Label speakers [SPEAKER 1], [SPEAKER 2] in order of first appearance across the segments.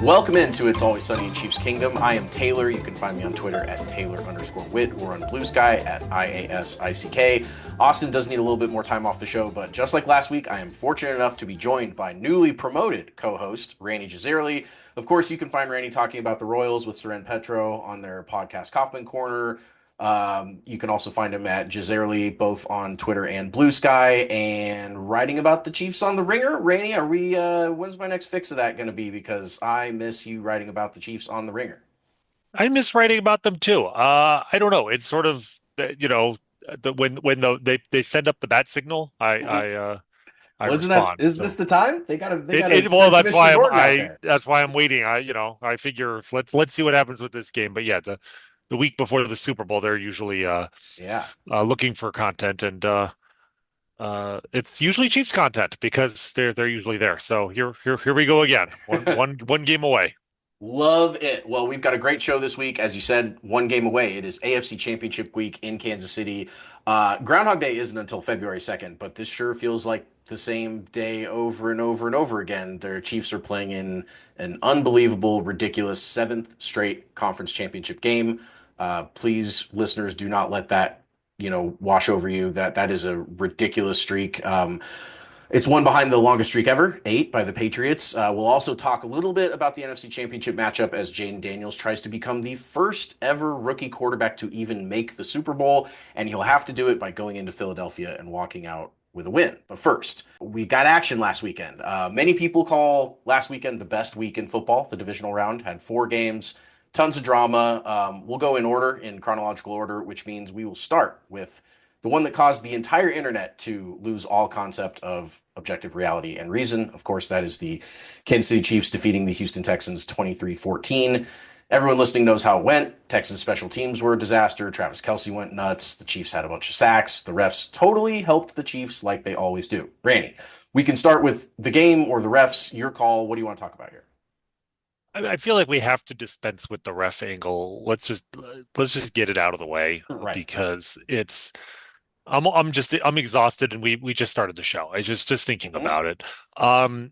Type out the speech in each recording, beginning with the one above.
[SPEAKER 1] Welcome into It's Always Sunny in Chiefs Kingdom. I am Taylor. You can find me on Twitter at Taylor_Witt or on Blue Sky at IASICK. Austin does need a little bit more time off the show, but just like last week, I am fortunate enough to be joined by newly promoted co-host Rany Jazayerli. Of course, you can find Rany talking about the Royals with Seren Petro on their podcast Kaufman Corner. You can also find him at Jazayerli both on Twitter and Blue Sky, and writing about the Chiefs on the Ringer. Rany, are we? When's my next fix of that going to be? Because I miss you writing about the Chiefs on the Ringer.
[SPEAKER 2] I miss writing about them too. I don't know. It's sort of when they send up the bat signal, I I
[SPEAKER 1] Well, isn't that
[SPEAKER 2] respond.
[SPEAKER 1] isn't this
[SPEAKER 2] So
[SPEAKER 1] the time? They gotta
[SPEAKER 2] well
[SPEAKER 1] send
[SPEAKER 2] that's
[SPEAKER 1] Commissioner
[SPEAKER 2] why I'm
[SPEAKER 1] Gordon out
[SPEAKER 2] I
[SPEAKER 1] there.
[SPEAKER 2] that's why I'm waiting. I figure let's see what happens with this game. But yeah, the week before the Super Bowl, they're usually
[SPEAKER 1] Yeah.
[SPEAKER 2] looking for content, and it's usually Chiefs content because they're usually there. So here we go again. One game away.
[SPEAKER 1] Love it. Well, we've got a great show this week. As you said, one game away. It is AFC Championship week in Kansas City. Groundhog Day isn't until February 2nd, but this sure feels like the same day over and over and over again. Their Chiefs are playing in an unbelievable, ridiculous seventh straight conference championship game. Please, listeners, do not let that wash over you. That is a ridiculous streak. It's one behind the longest streak ever, 8 by the Patriots. We'll also talk a little bit about the NFC Championship matchup as Jaden Daniels tries to become the first ever rookie quarterback to even make the Super Bowl, and he'll have to do it by going into Philadelphia and walking out with a win. But first, we got action last weekend. Many people call last weekend the best week in football. The divisional round had 4 games, tons of drama. We'll go in order, in chronological order, which means we will start with the one that caused the entire internet to lose all concept of objective reality and reason. Of course, that is the Kansas City Chiefs defeating the Houston Texans 23-14. Everyone listening knows how it went. Texans special teams were a disaster. Travis Kelce went nuts. The Chiefs had a bunch of sacks. The refs totally helped the Chiefs like they always do. Rany, we can start with the game or the refs. Your call. What do you want to talk about here?
[SPEAKER 2] I feel like we have to dispense with the ref angle. Let's just get it out of the way
[SPEAKER 1] Right.
[SPEAKER 2] because I'm exhausted and we just started the show. I just thinking
[SPEAKER 1] Mhm.
[SPEAKER 2] about it. Um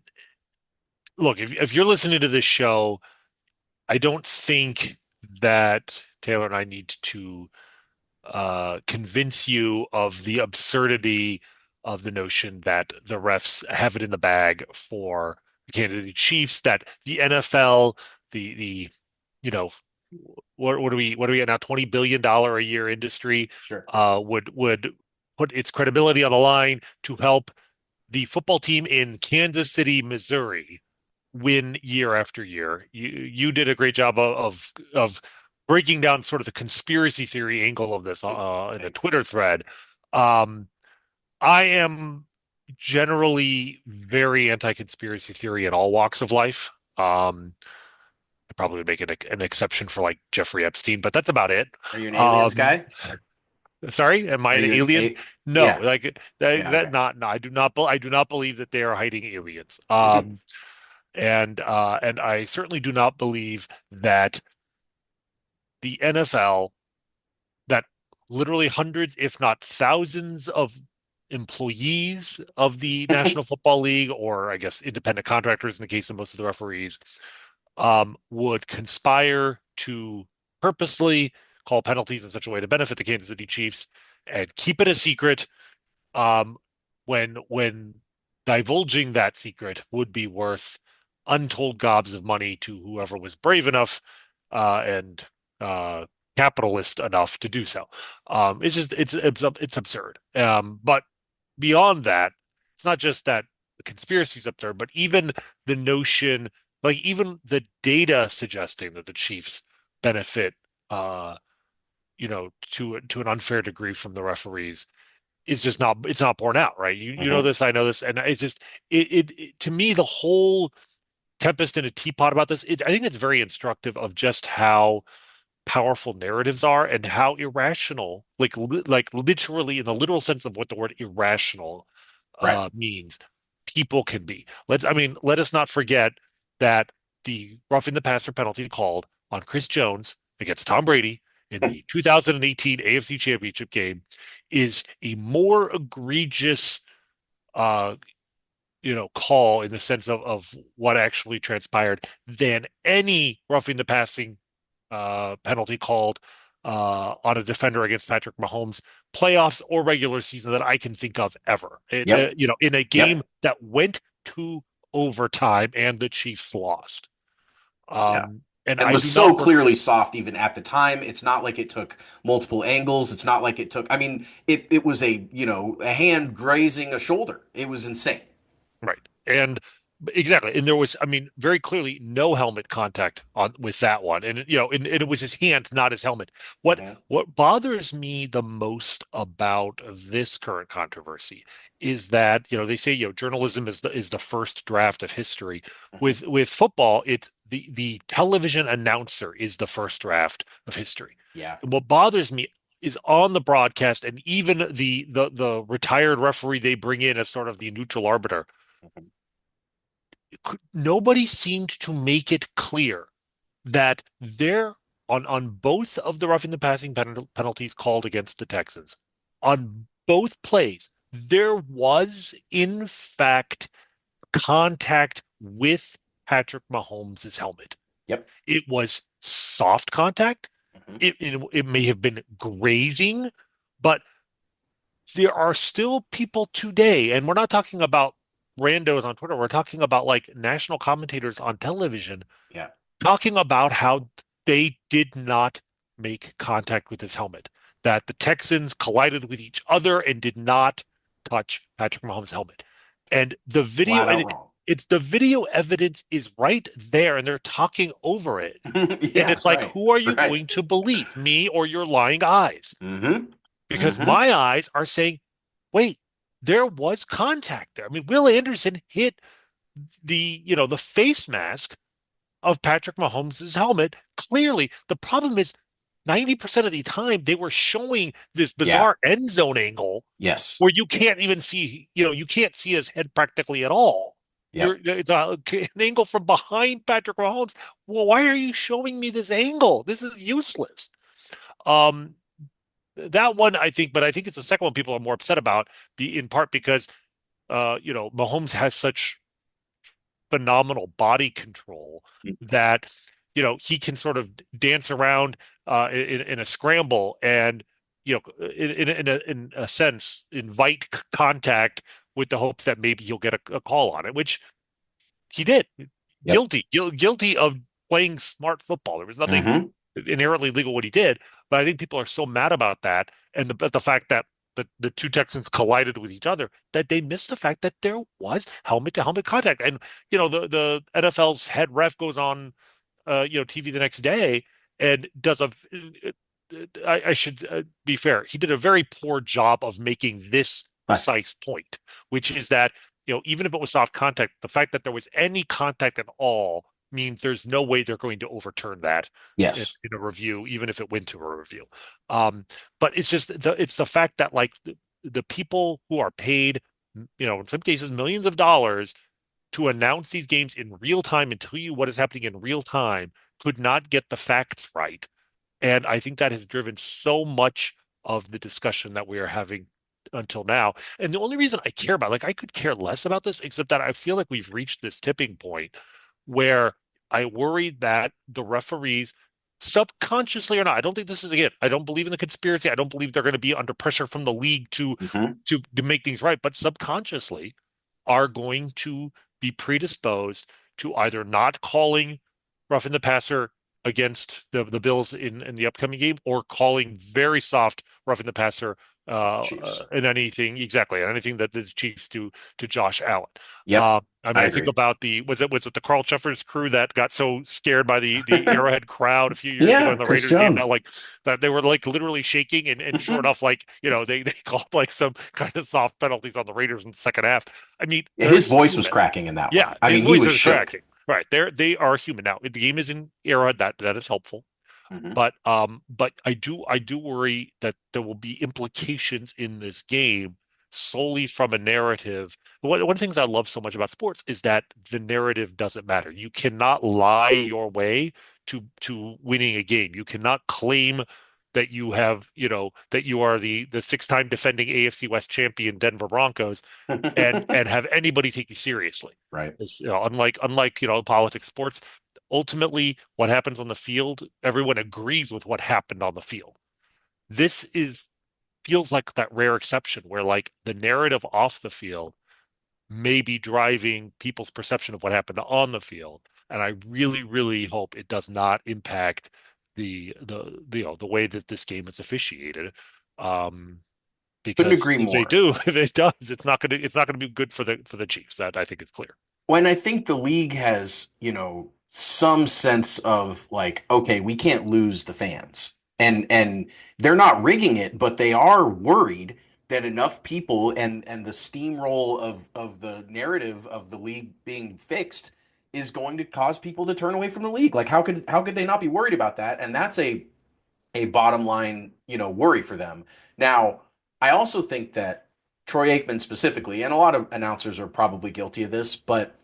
[SPEAKER 2] Look, if you're listening to this show, I don't think that Taylor and I need to convince you of the absurdity of the notion that the refs have it in the bag for the Kansas City Chiefs, that the NFL, the you know what are we at now, $20 billion a year industry
[SPEAKER 1] Sure.
[SPEAKER 2] would put its credibility on the line to help the football team in Kansas City, Missouri win year after year. You did a great job of breaking down sort of the conspiracy theory angle of this in a
[SPEAKER 1] Thanks.
[SPEAKER 2] Twitter thread. Um, I am generally very anti-conspiracy theory in all walks of life. I probably would make an exception for like Jeffrey Epstein, but that's about it.
[SPEAKER 1] Are you an aliens
[SPEAKER 2] Um,
[SPEAKER 1] guy?
[SPEAKER 2] Sorry, am I
[SPEAKER 1] Are
[SPEAKER 2] an
[SPEAKER 1] you an
[SPEAKER 2] alien?
[SPEAKER 1] a?
[SPEAKER 2] No,
[SPEAKER 1] Yeah.
[SPEAKER 2] like
[SPEAKER 1] Yeah. Okay.
[SPEAKER 2] no, I do not believe that they are hiding aliens.
[SPEAKER 1] Mhm.
[SPEAKER 2] And I certainly do not believe that the NFL, that literally hundreds, if not thousands of employees of the National Football League, or I guess independent contractors in the case of most of the referees, would conspire to purposely call penalties in such a way to benefit the Kansas City Chiefs and keep it a secret, um, when divulging that secret would be worth untold gobs of money to whoever was brave enough and capitalist enough to do so. It's absurd. But beyond that, it's not just that the conspiracy is absurd, but even the notion, like even the data suggesting that the Chiefs benefit, uh, to an unfair degree from the referees is just not it's not borne out, right? You know
[SPEAKER 1] Mhm.
[SPEAKER 2] this, I know this, and it's just it to me the whole tempest in a teapot about this. I think it's very instructive of just how powerful narratives are and how irrational, like literally in the literal sense of what the word irrational
[SPEAKER 1] Right.
[SPEAKER 2] means, people can be. Let us not forget that the roughing the passer penalty called on Chris Jones against Tom Brady in the 2018 AFC Championship game is a more egregious uh, call in the sense of what actually transpired than any roughing the passing penalty called on a defender against Patrick Mahomes, playoffs or regular season that I can think of ever.
[SPEAKER 1] Yep.
[SPEAKER 2] In a game
[SPEAKER 1] Yep.
[SPEAKER 2] that went to overtime and the Chiefs lost.
[SPEAKER 1] Yeah.
[SPEAKER 2] And
[SPEAKER 1] And
[SPEAKER 2] I
[SPEAKER 1] was
[SPEAKER 2] do
[SPEAKER 1] so
[SPEAKER 2] not.
[SPEAKER 1] clearly soft even at the time. It's not like it took multiple angles. It's not like it took, I mean, it was a hand grazing a shoulder. It was insane.
[SPEAKER 2] Right. And exactly. And there was, I mean, very clearly no helmet contact on with that one. And and it was his hand, not his helmet. What
[SPEAKER 1] Hmm.
[SPEAKER 2] what bothers me the most about this current controversy is that, they say, journalism is the first draft of history.
[SPEAKER 1] Hmm.
[SPEAKER 2] With football, it's the television announcer is the first draft of history.
[SPEAKER 1] Yeah.
[SPEAKER 2] And what bothers me is on the broadcast and even the retired referee they bring in as sort of the neutral arbiter,
[SPEAKER 1] Mhm.
[SPEAKER 2] nobody seemed to make it clear that there on both of the roughing the passing penalties called against the Texans, on both plays, there was in fact contact with Patrick Mahomes' helmet.
[SPEAKER 1] Yep.
[SPEAKER 2] It was soft contact.
[SPEAKER 1] Hmm.
[SPEAKER 2] It may have been grazing, but there are still people today, and we're not talking about randos on Twitter. We're talking about like national commentators on television
[SPEAKER 1] Yeah.
[SPEAKER 2] talking about how they did not make contact with his helmet, that the Texans collided with each other and did not touch Patrick Mahomes' helmet. And the video,
[SPEAKER 1] Flat
[SPEAKER 2] and
[SPEAKER 1] out wrong.
[SPEAKER 2] it's the video evidence is right there, and they're talking over it. And
[SPEAKER 1] Yeah.
[SPEAKER 2] it's like,
[SPEAKER 1] Right.
[SPEAKER 2] who are you
[SPEAKER 1] Right.
[SPEAKER 2] going to believe, me or your lying eyes?
[SPEAKER 1] Hmm.
[SPEAKER 2] Because
[SPEAKER 1] Hmm.
[SPEAKER 2] my eyes are saying, wait, there was contact there. I mean, Will Anderson hit the face mask of Patrick Mahomes' helmet. Clearly, the problem is 90% of the time they were showing this
[SPEAKER 1] Yeah.
[SPEAKER 2] bizarre end zone angle
[SPEAKER 1] Yes.
[SPEAKER 2] where you can't even see, you can't see his head practically at all.
[SPEAKER 1] Yep.
[SPEAKER 2] It's an angle from behind Patrick Mahomes. Well, why are you showing me this angle? This is useless. Um, that one, I think, but I think it's the second one people are more upset about, in part because Mahomes has such phenomenal body control that he can sort of dance around in a scramble and in a sense invite contact with the hopes that maybe he'll get a call on it, which he did.
[SPEAKER 1] Yep.
[SPEAKER 2] Guilty of playing smart football. There was nothing
[SPEAKER 1] Hmm.
[SPEAKER 2] inherently legal what he did, but I think people are so mad about that and the fact that the two Texans collided with each other that they missed the fact that there was helmet to helmet contact. And the NFL's head ref goes on TV the next day and does I should be fair. He did a very poor job of making this
[SPEAKER 1] Right.
[SPEAKER 2] precise point, which is that, even if it was soft contact, the fact that there was any contact at all means there's no way they're going to overturn that in,
[SPEAKER 1] Yes.
[SPEAKER 2] in a review, even if it went to a review. Um, but it's the fact that like the people who are paid, in some cases millions of dollars to announce these games in real time and tell you what is happening in real time could not get the facts right. And I think that has driven so much of the discussion that we are having until now. And the only reason I care about, like, I could care less about this, except that I feel like we've reached this tipping point where I worry that the referees, subconsciously or not, I don't think this is, again, I don't believe in the conspiracy. I don't believe they're going to be under pressure from the league to
[SPEAKER 1] Hmm.
[SPEAKER 2] to make things right, but subconsciously are going to be predisposed to either not calling roughing the passer against the Bills in the upcoming game, or calling very soft roughing the passer
[SPEAKER 1] Chiefs.
[SPEAKER 2] in anything, exactly, and anything that the Chiefs do to Josh Allen.
[SPEAKER 1] Yep.
[SPEAKER 2] I mean,
[SPEAKER 1] I
[SPEAKER 2] I think
[SPEAKER 1] agree.
[SPEAKER 2] about was it the Carl Cheffers crew that got so scared by the Arrowhead crowd a few years ago
[SPEAKER 1] Yeah.
[SPEAKER 2] in the
[SPEAKER 1] Chris
[SPEAKER 2] Raiders game that
[SPEAKER 1] Jones.
[SPEAKER 2] like that they were like literally shaking, and sure enough, like they called like some kind of soft penalties on the Raiders in the second half. I mean,
[SPEAKER 1] Yeah,
[SPEAKER 2] they're
[SPEAKER 1] his voice was
[SPEAKER 2] human.
[SPEAKER 1] cracking in that
[SPEAKER 2] Yeah,
[SPEAKER 1] one. I
[SPEAKER 2] his
[SPEAKER 1] mean, he
[SPEAKER 2] voice
[SPEAKER 1] was
[SPEAKER 2] is
[SPEAKER 1] shook.
[SPEAKER 2] cracking. Right. They are human. Now, the game is in Arrowhead, that is helpful.
[SPEAKER 1] Hmm.
[SPEAKER 2] But I do worry that there will be implications in this game solely from a narrative. One of the things I love so much about sports is that the narrative doesn't matter. You cannot lie your way to winning a game. You cannot claim that you have, that you are the six-time defending AFC West champion Denver Broncos and have anybody take you seriously.
[SPEAKER 1] Right.
[SPEAKER 2] Unlike, politics, sports, ultimately what happens on the field, everyone agrees with what happened on the field. This is feels like that rare exception where like the narrative off the field may be driving people's perception of what happened on the field. And I really, really hope it does not impact the way that this game is officiated. Um,
[SPEAKER 1] Couldn't
[SPEAKER 2] because
[SPEAKER 1] agree
[SPEAKER 2] if they
[SPEAKER 1] more.
[SPEAKER 2] do, if it does, it's not gonna be good for the Chiefs. That I think is clear.
[SPEAKER 1] When I think the league has, some sense of like, okay, we can't lose the fans. And they're not rigging it, but they are worried that enough people and the steamroll of the narrative of the league being fixed is going to cause people to turn away from the league. Like how could they not be worried about that? And that's a bottom line, worry for them. Now, I also think that Troy Aikman specifically, and a lot of announcers are probably guilty of this, but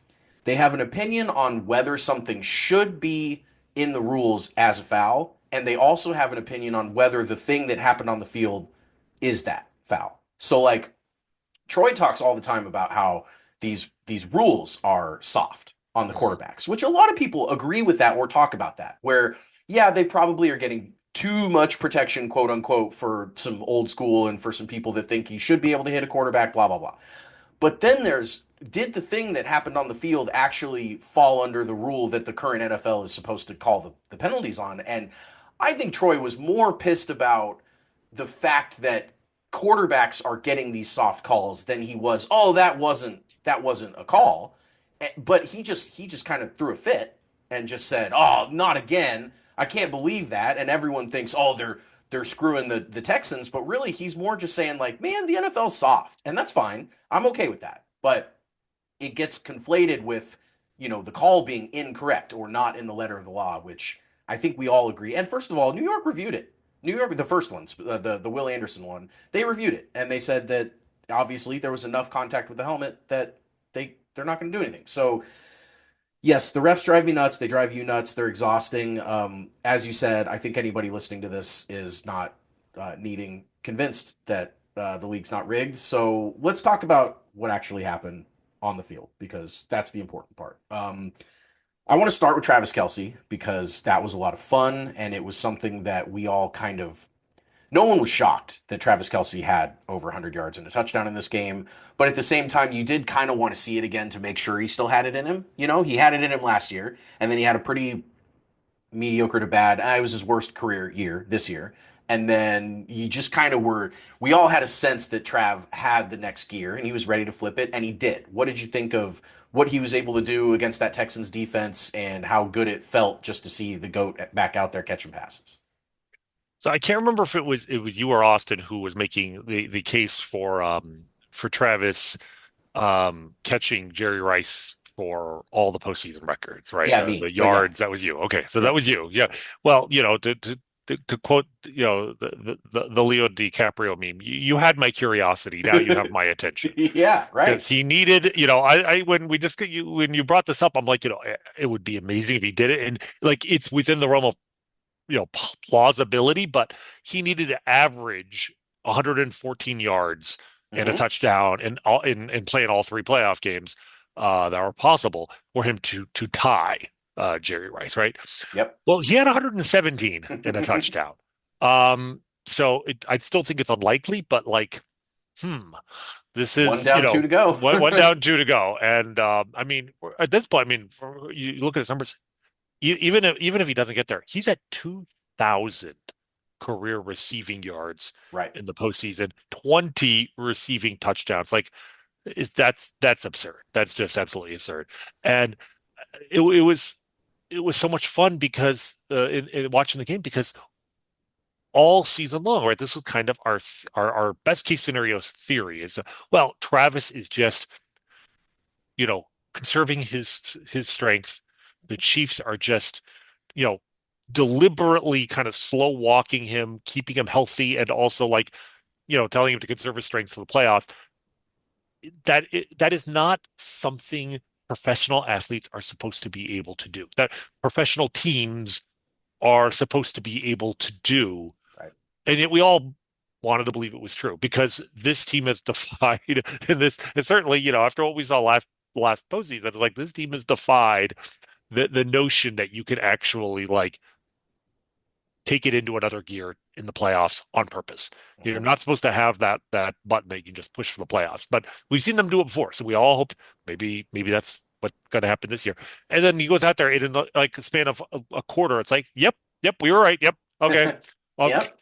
[SPEAKER 1] they have an opinion on whether something should be in the rules as a foul, and they also have an opinion on whether the thing that happened on the field is that foul. So like Troy talks all the time about how these rules are soft on the
[SPEAKER 2] Mhm.
[SPEAKER 1] quarterbacks, which a lot of people agree with that or talk about that. Where yeah, they probably are getting too much protection, quote unquote, for some old school and for some people that think you should be able to hit a quarterback, blah blah blah. But then there's did the thing that happened on the field actually fall under the rule that the current NFL is supposed to call the penalties on? And I think Troy was more pissed about the fact that quarterbacks are getting these soft calls than he was, oh, that wasn't a call. But he just kind of threw a fit and just said, "Oh, not again. I can't believe that." And everyone thinks, "Oh, they're screwing the Texans," but really he's more just saying like, "Man, the NFL's soft." And that's fine. I'm okay with that. But it gets conflated with, the call being incorrect or not in the letter of the law, which I think we all agree. And first of all, New York reviewed it. New York, the first ones, the Will Anderson one, they reviewed it and they said that obviously there was enough contact with the helmet that they're not going to do anything. So yes, the refs drive me nuts. They drive you nuts. They're exhausting. As you said, I think anybody listening to this is not needing convinced that the league's not rigged. So let's talk about what actually happened on the field because that's the important part. I want to start with Travis Kelce because that was a lot of fun and it was something that we all kind of no one was shocked that Travis Kelce had over 100 yards and a touchdown in this game. But at the same time, you did kind of want to see it again to make sure he still had it in him. He had it in him last year, and then he had a pretty mediocre to bad. It was his worst career year this year. And then you just kind of we all had a sense that Trav had the next gear and he was ready to flip it, and he did. What did you think of what he was able to do against that Texans defense and how good it felt just to see the GOAT back out there catching passes?
[SPEAKER 2] So I can't remember if it was you or Austin who was making the case for Travis catching Jerry Rice for all the postseason records, right?
[SPEAKER 1] Yeah,
[SPEAKER 2] The
[SPEAKER 1] me. But yeah,
[SPEAKER 2] yards, that was you. Okay, so that
[SPEAKER 1] yep.
[SPEAKER 2] was you. Yeah. Well, to quote, the Leo DiCaprio meme, you had my curiosity. Now you have my attention.
[SPEAKER 1] Yeah, right.
[SPEAKER 2] Because he needed, when we just when you brought this up, I'm like, it would be amazing if he did it, and like it's within the realm of plausibility, but he needed to average 114 yards and a
[SPEAKER 1] Hmm.
[SPEAKER 2] touchdown and play in all three playoff games that were possible for him to tie Jerry Rice, right?
[SPEAKER 1] Yep.
[SPEAKER 2] Well, he had 117 and a touchdown. So I still think it's unlikely, but like, hmm, this
[SPEAKER 1] One
[SPEAKER 2] is,
[SPEAKER 1] down, two to go.
[SPEAKER 2] one down, two to go. And I mean, at this point, I mean, you look at his numbers, even if he doesn't get there, he's at 2,000 career receiving yards
[SPEAKER 1] Right.
[SPEAKER 2] in the postseason, 20 receiving touchdowns. Like, that's absurd. That's just absolutely absurd. And it was so much fun because in watching the game because all season long, right? This was kind of our best case scenario theory is well, Travis is just you know conserving his strength. The Chiefs are just you know, deliberately kind of slow walking him, keeping him healthy, and also like, telling him to conserve his strength for the playoff. That is not something professional athletes are supposed to be able to do. That professional teams are supposed to be able to do.
[SPEAKER 1] Right.
[SPEAKER 2] and yet we all wanted to believe it was true because this team has defied and this and certainly, after what we saw last postseason, it's like this team has defied the notion that you could actually like take it into another gear in the playoffs on purpose. You're
[SPEAKER 1] Mhm.
[SPEAKER 2] not supposed to have that button that you can just push for the playoffs. But we've seen them do it before, so we all hope maybe that's what's going to happen this year. And then he goes out there and in the, like a span of a quarter, it's like, yep, we were right. Yep, okay. Um,
[SPEAKER 1] Yep.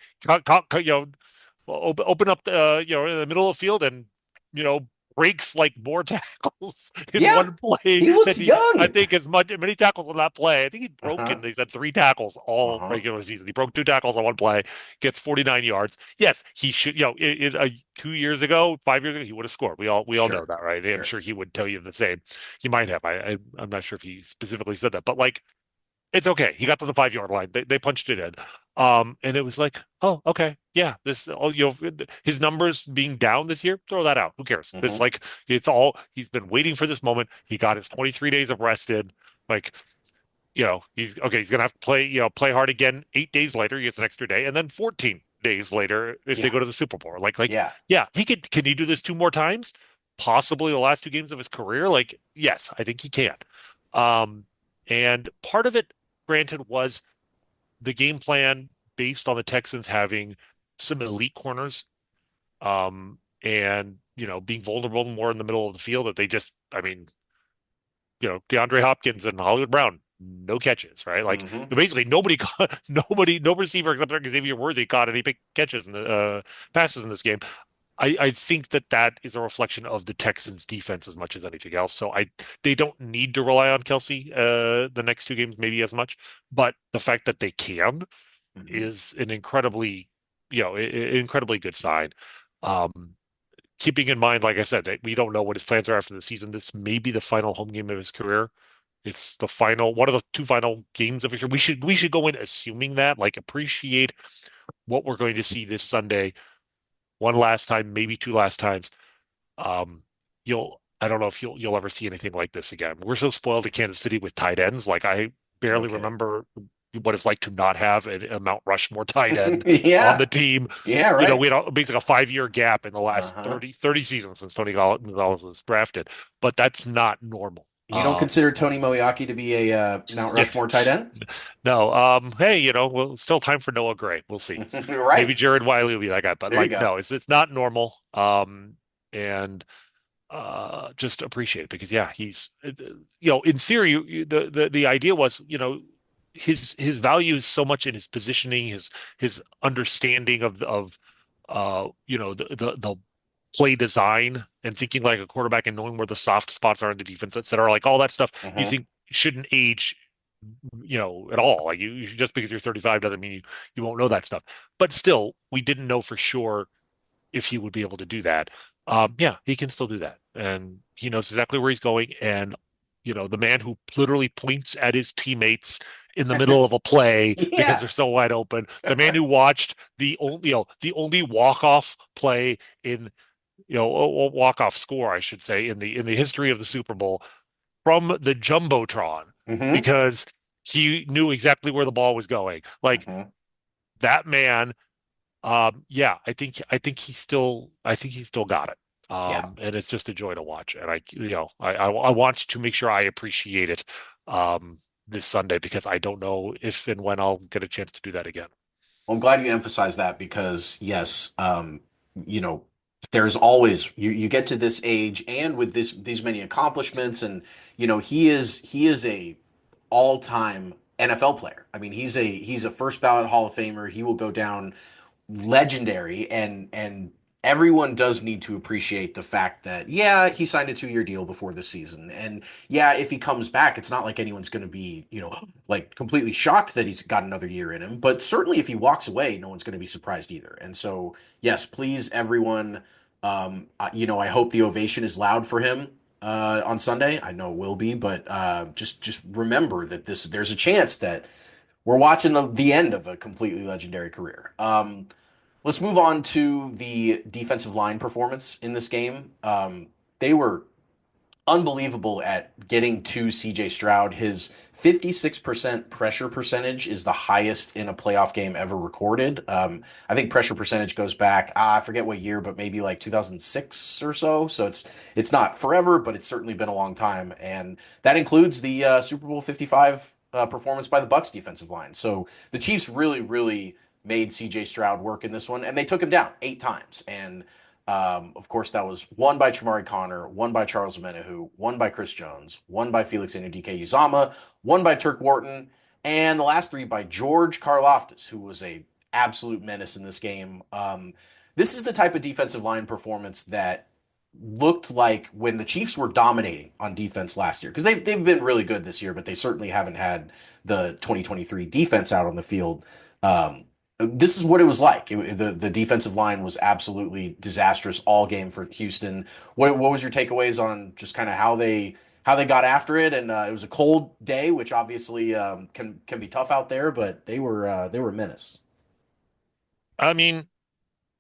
[SPEAKER 2] open up the in the middle of the field and you know breaks like more tackles in
[SPEAKER 1] Yeah.
[SPEAKER 2] one play
[SPEAKER 1] He looks
[SPEAKER 2] than he I
[SPEAKER 1] young.
[SPEAKER 2] think as many tackles on that play. I think he'd
[SPEAKER 1] Uh-huh.
[SPEAKER 2] broken they said three tackles all
[SPEAKER 1] Uh-huh.
[SPEAKER 2] regular season. He broke two tackles on one play, gets 49 yards. Yes, he should. 2 years ago, 5 years ago, he would have scored. We all know
[SPEAKER 1] Sure.
[SPEAKER 2] that, right? I'm
[SPEAKER 1] Sure.
[SPEAKER 2] sure he would tell you the same. He might have. I'm not sure if he specifically said that, but like it's okay. He got to the 5 yard line. They punched it in. And it was like, oh, okay, yeah. His numbers being down this year, throw that out. Who cares? It's
[SPEAKER 1] Hmm.
[SPEAKER 2] like it's all he's been waiting for this moment. He got his 23 days of rest in. Like, he's okay. He's gonna have to play hard again 8 days later. He gets an extra day, and then 14 days later if they
[SPEAKER 1] Yeah.
[SPEAKER 2] go to the Super Bowl. Like,
[SPEAKER 1] Yeah.
[SPEAKER 2] yeah, he could. Can he do this two more times? Possibly the last two games of his career. Like, yes, I think he can. Um, and part of it, granted, was the game plan based on the Texans having some elite corners, and being vulnerable more in the middle of the field that they just, I mean, DeAndre Hopkins and Hollywood Brown, no catches, right? Like
[SPEAKER 1] Hmm.
[SPEAKER 2] basically nobody caught, nobody, no receiver except for Xavier Worthy caught any big catches in the passes in this game. I think that is a reflection of the Texans defense as much as anything else. So they don't need to rely on Kelsey the next two games maybe as much, but the fact that they can
[SPEAKER 1] Hmm.
[SPEAKER 2] is an incredibly good sign. Um, Keeping in mind, like I said, that we don't know what his plans are after the season. This may be the final home game of his career. It's the final one of the two final games of his career. We should go in assuming that, like appreciate what we're going to see this Sunday one last time, maybe two last times. Um, I don't know if you'll ever see anything like this again. We're so spoiled in Kansas City with tight ends. Like I
[SPEAKER 1] No
[SPEAKER 2] barely
[SPEAKER 1] kidding.
[SPEAKER 2] remember what it's like to not have a Mount Rushmore tight end on
[SPEAKER 1] Yeah.
[SPEAKER 2] the team.
[SPEAKER 1] Yeah, right.
[SPEAKER 2] We had basically a 5 year gap in the last
[SPEAKER 1] Uh-huh.
[SPEAKER 2] 30 seasons since Tony Gonzalez was drafted, but that's not normal.
[SPEAKER 1] You don't consider Tony Moeaki to be a Mount
[SPEAKER 2] Yeah,
[SPEAKER 1] Rushmore tight end?
[SPEAKER 2] no. Hey, well, still time for Noah Gray. We'll see.
[SPEAKER 1] Right.
[SPEAKER 2] Maybe Jared Wiley will be that guy, but
[SPEAKER 1] There you
[SPEAKER 2] like,
[SPEAKER 1] go.
[SPEAKER 2] no, it's not normal. And just appreciate it because yeah, he's in theory the idea was his value is so much in his positioning, his understanding of the play design and thinking like a quarterback and knowing where the soft spots are in the defense, et cetera, like all that stuff you
[SPEAKER 1] Hmm.
[SPEAKER 2] think shouldn't age at all. Like just because you're 35 doesn't mean you won't know that stuff. But still, we didn't know for sure if he would be able to do that. Yeah, he can still do that. And he knows exactly where he's going. And, the man who literally points at his teammates in the middle of a play because
[SPEAKER 1] Yeah.
[SPEAKER 2] they're so wide open, the man who watched the only walk-off play in, walk-off score, I should say, in the history of the Super Bowl from the Jumbotron
[SPEAKER 1] Hmm.
[SPEAKER 2] because he knew exactly where the ball was going. Like
[SPEAKER 1] Hmm.
[SPEAKER 2] that man yeah, I think he's still got it.
[SPEAKER 1] Yeah.
[SPEAKER 2] And it's just a joy to watch. And I want to make sure I appreciate it this Sunday because I don't know if and when I'll get a chance to do that again.
[SPEAKER 1] Well, I'm glad you emphasized that because yes, you know, there's always you get to this age and with these many accomplishments and he is a all-time NFL player. I mean, he's a first ballot Hall of Famer. He will go down legendary and everyone does need to appreciate the fact that yeah, he signed a 2-year deal before this season. And yeah, if he comes back, it's not like anyone's going to be, like completely shocked that he's got another year in him, but certainly if he walks away, no one's going to be surprised either. And so, yes, please everyone I hope the ovation is loud for him on Sunday. I know it will be, but just remember that there's a chance that we're watching the end of a completely legendary career. Let's move on to the defensive line performance in this game. They were unbelievable at getting to CJ Stroud. His 56% pressure percentage is the highest in a playoff game ever recorded. I think pressure percentage goes back, I forget what year, but maybe like 2006 or so. So it's not forever, but it's certainly been a long time. And that includes the Super Bowl 55 performance by the Bucs defensive line. So the Chiefs really, really made CJ Stroud work in this one, and they took him down 8 times. And of course, that was won by Chamari Connor, won by Charles Omenihu, won by Chris Jones, won by Felix Anudike-Uzomah, won by Turk Wharton, and the last three by George Karlaftis, who was a absolute menace in this game. This is the type of defensive line performance that looked like when the Chiefs were dominating on defense last year, because they've been really good this year, but they certainly haven't had the 2023 defense out on the field. This is what it was like. The defensive line was absolutely disastrous all game for Houston. What was your takeaways on just kind of how they got after it? And it was a cold day, which obviously can be tough out there, but they were a menace.
[SPEAKER 2] I mean,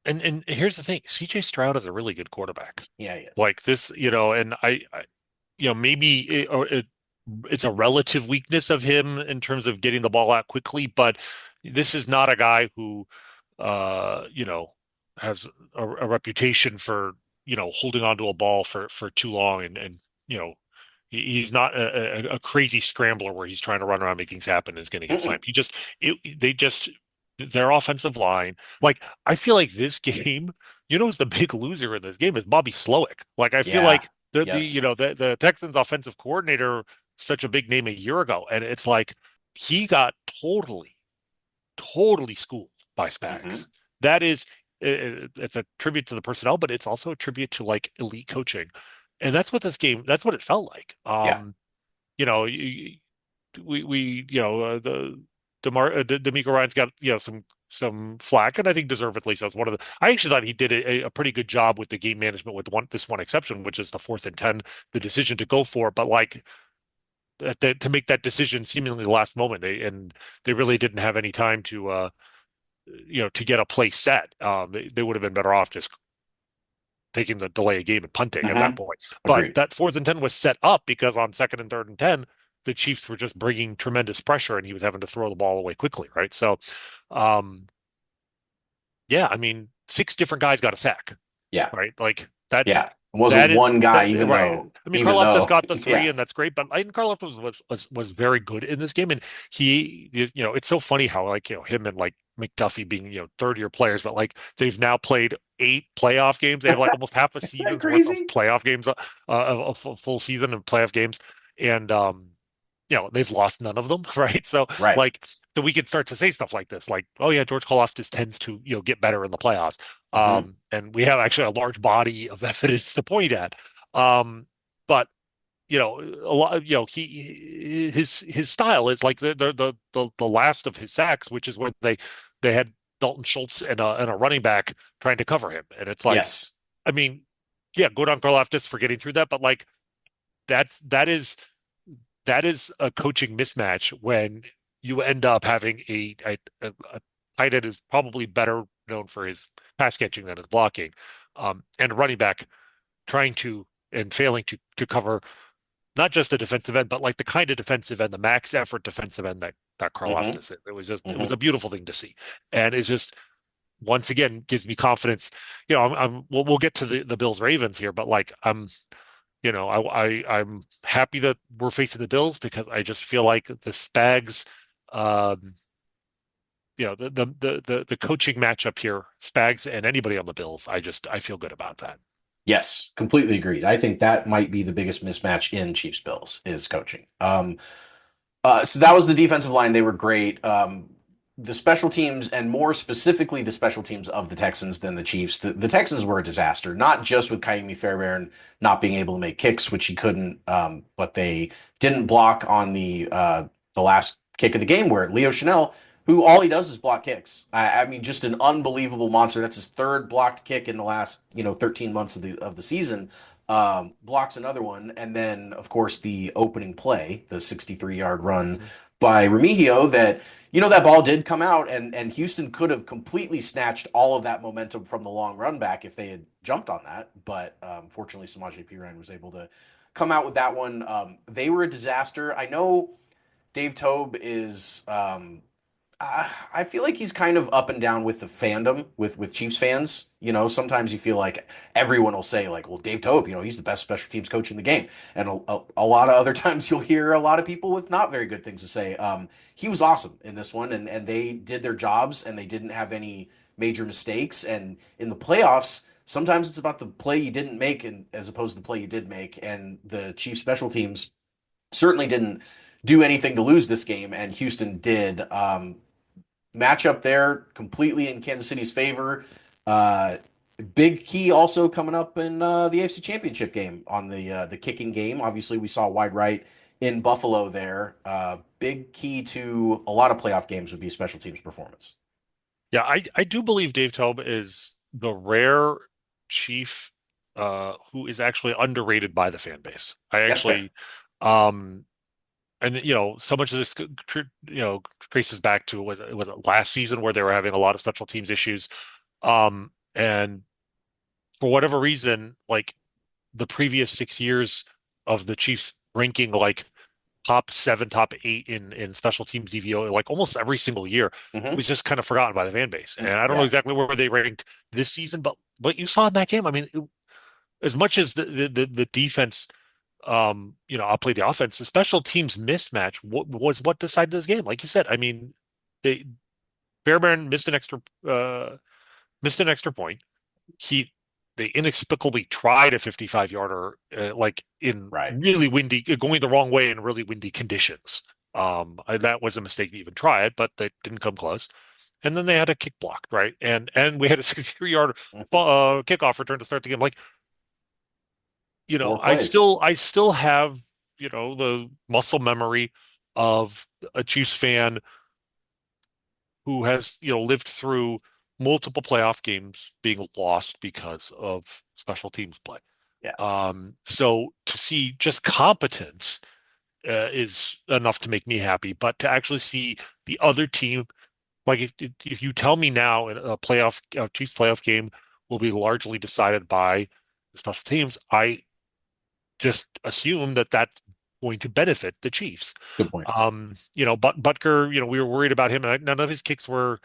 [SPEAKER 2] and here's the thing, CJ Stroud is a really good quarterback.
[SPEAKER 1] Yeah, he is.
[SPEAKER 2] Like this, and maybe it's a relative weakness of him in terms of getting the ball out quickly, but this is not a guy who, has a reputation for, holding onto a ball for too long and he's not a crazy scrambler where he's trying to run around, make things happen and is going to get
[SPEAKER 1] Mm-mm.
[SPEAKER 2] slammed. They just, their offensive line, like, I feel like this game, who's the big loser in this game is Bobby Slowick. Like, I feel
[SPEAKER 1] Yeah.
[SPEAKER 2] like
[SPEAKER 1] Yes.
[SPEAKER 2] the Texans offensive coordinator, such a big name a year ago, and it's like he got totally schooled by Spags.
[SPEAKER 1] Hmm.
[SPEAKER 2] That is, it's a tribute to the personnel, but it's also a tribute to like elite coaching. And that's what it felt like.
[SPEAKER 1] Yeah.
[SPEAKER 2] You know, you, we, the D'Amico Ryan's got, some flack, and I think deservedly so. It's one of the, I actually thought he did a pretty good job with the game management with this one exception, which is the 4th and 10, the decision to go for it. But like, to make that decision seemingly the last moment, they really didn't have any time to get a play set. They would have been better off just taking the delay of game and punting at that
[SPEAKER 1] Hmm.
[SPEAKER 2] point. But
[SPEAKER 1] Agreed.
[SPEAKER 2] that 4th and 10 was set up because on 2nd and 3rd and 10, the Chiefs were just bringing tremendous pressure and he was having to throw the ball away quickly, right? So, um, yeah, I mean, 6 different guys got a sack,
[SPEAKER 1] Yeah.
[SPEAKER 2] right? Like that's
[SPEAKER 1] Yeah. It wasn't
[SPEAKER 2] that is
[SPEAKER 1] one guy,
[SPEAKER 2] that
[SPEAKER 1] even
[SPEAKER 2] right.
[SPEAKER 1] though,
[SPEAKER 2] I mean,
[SPEAKER 1] even
[SPEAKER 2] Karloff just
[SPEAKER 1] though,
[SPEAKER 2] got the three,
[SPEAKER 1] yeah.
[SPEAKER 2] and that's great. But Aiden Karloff was very good in this game, and it's so funny how like him and like McDuffie being third-year players, but like they've now played 8 playoff games. They have like almost half a
[SPEAKER 1] Isn't that
[SPEAKER 2] season's worth of
[SPEAKER 1] crazy?
[SPEAKER 2] playoff games, of a full season of playoff games, and they've lost none of them, right? So
[SPEAKER 1] Right.
[SPEAKER 2] like, so we can start to say stuff like this, like, oh yeah, George Karlaftis tends to get better in the playoffs.
[SPEAKER 1] Hmm.
[SPEAKER 2] And we have actually a large body of evidence to point at. But a lot, his style is like the last of his sacks, which is when they had Dalton Schultz and a running back trying to cover him, and it's like,
[SPEAKER 1] Yes.
[SPEAKER 2] I mean, yeah, good on Karlaftis for getting through that, but like that's that is a coaching mismatch when you end up having a tight end who's probably better known for his pass catching than his blocking, and a running back trying to and failing to cover not just a defensive end, but like the kind of defensive end, the max effort defensive end that
[SPEAKER 1] Hmm.
[SPEAKER 2] Karlaftis is. It was
[SPEAKER 1] Hmm.
[SPEAKER 2] a beautiful thing to see, and it's just once again gives me confidence. We'll get to the Bills Ravens here, but like I'm happy that we're facing the Bills because I just feel like the Spags, um, the coaching matchup here, Spags and anybody on the Bills, I feel good about that.
[SPEAKER 1] Yes, completely agreed. I think that might be the biggest mismatch in Chiefs Bills is coaching. So that was the defensive line. They were great. The special teams, and more specifically, the special teams of the Texans than the Chiefs. The Texans were a disaster, not just with Kaimi Fairbairn not being able to make kicks, which he couldn't, but they didn't block on the last kick of the game where Leo Chanel, who all he does is block kicks. I mean, just an unbelievable monster. That's his third blocked kick in the last 13 months of the season. Blocks another one, and then of course the opening play, the 63-yard run
[SPEAKER 2] Mhm.
[SPEAKER 1] by Remigio. That ball did come out, and Houston could have completely snatched all of that momentum from the long run back if they had jumped on that. But fortunately, Samaje Perine was able come out with that one. They were a disaster. I know Dave Tobe is I feel like he's kind of up and down with the fandom with Chiefs fans. You know, sometimes you feel like everyone will say like, "Well, Dave Tobe, you know, he's the best special teams coach in the game," and a lot of other times you'll hear a lot of people with not very good things to say. He was awesome in this one, and they did their jobs, and they didn't have any major mistakes. And in the playoffs, sometimes it's about the play you didn't make, and as opposed to the play you did make. And the Chiefs special teams certainly didn't do anything to lose this game, and Houston did. Matchup there completely in Kansas City's favor. Uh, Big key also coming up in the AFC Championship game on the kicking game. Obviously, we saw wide right in Buffalo there. Big key to a lot of playoff games would be special teams performance.
[SPEAKER 2] Yeah, I do believe Dave Tobe is the rare chief who is actually underrated by the fan base. I
[SPEAKER 1] That's fair.
[SPEAKER 2] actually um and so much of this traces back to was it last season where they were having a lot of special teams issues. And for whatever reason, like the previous 6 years of the Chiefs ranking like top seven, top eight in special teams DVO, like almost every single year,
[SPEAKER 1] Hmm.
[SPEAKER 2] was just kind of forgotten by the fan base. And I don't know
[SPEAKER 1] Yeah.
[SPEAKER 2] exactly where they ranked this season, but what you saw in that game, I mean, as much as the defense, outplayed the offense, the special teams mismatch was what decided this game. Like you said, I mean, they Fairbairn missed an extra point. He They inexplicably tried a 55-yarder like in
[SPEAKER 1] Right.
[SPEAKER 2] really windy, going the wrong way in really windy conditions. That was a mistake to even try it, but they didn't come close. And then they had a kick blocked, right? And we had a 63-yard
[SPEAKER 1] Hmm.
[SPEAKER 2] kickoff return to start the game. Like,
[SPEAKER 1] Four
[SPEAKER 2] I
[SPEAKER 1] plays.
[SPEAKER 2] still have, the muscle memory of a Chiefs fan who has, lived through multiple playoff games being lost because of special teams play.
[SPEAKER 1] Yeah.
[SPEAKER 2] So to see just competence is enough to make me happy, but to actually see the other team, like if you tell me now in a Chiefs playoff game will be largely decided by the special teams, I just assume that that's going to benefit the Chiefs.
[SPEAKER 1] Good point.
[SPEAKER 2] But Butker, we were worried about him, and none of his kicks were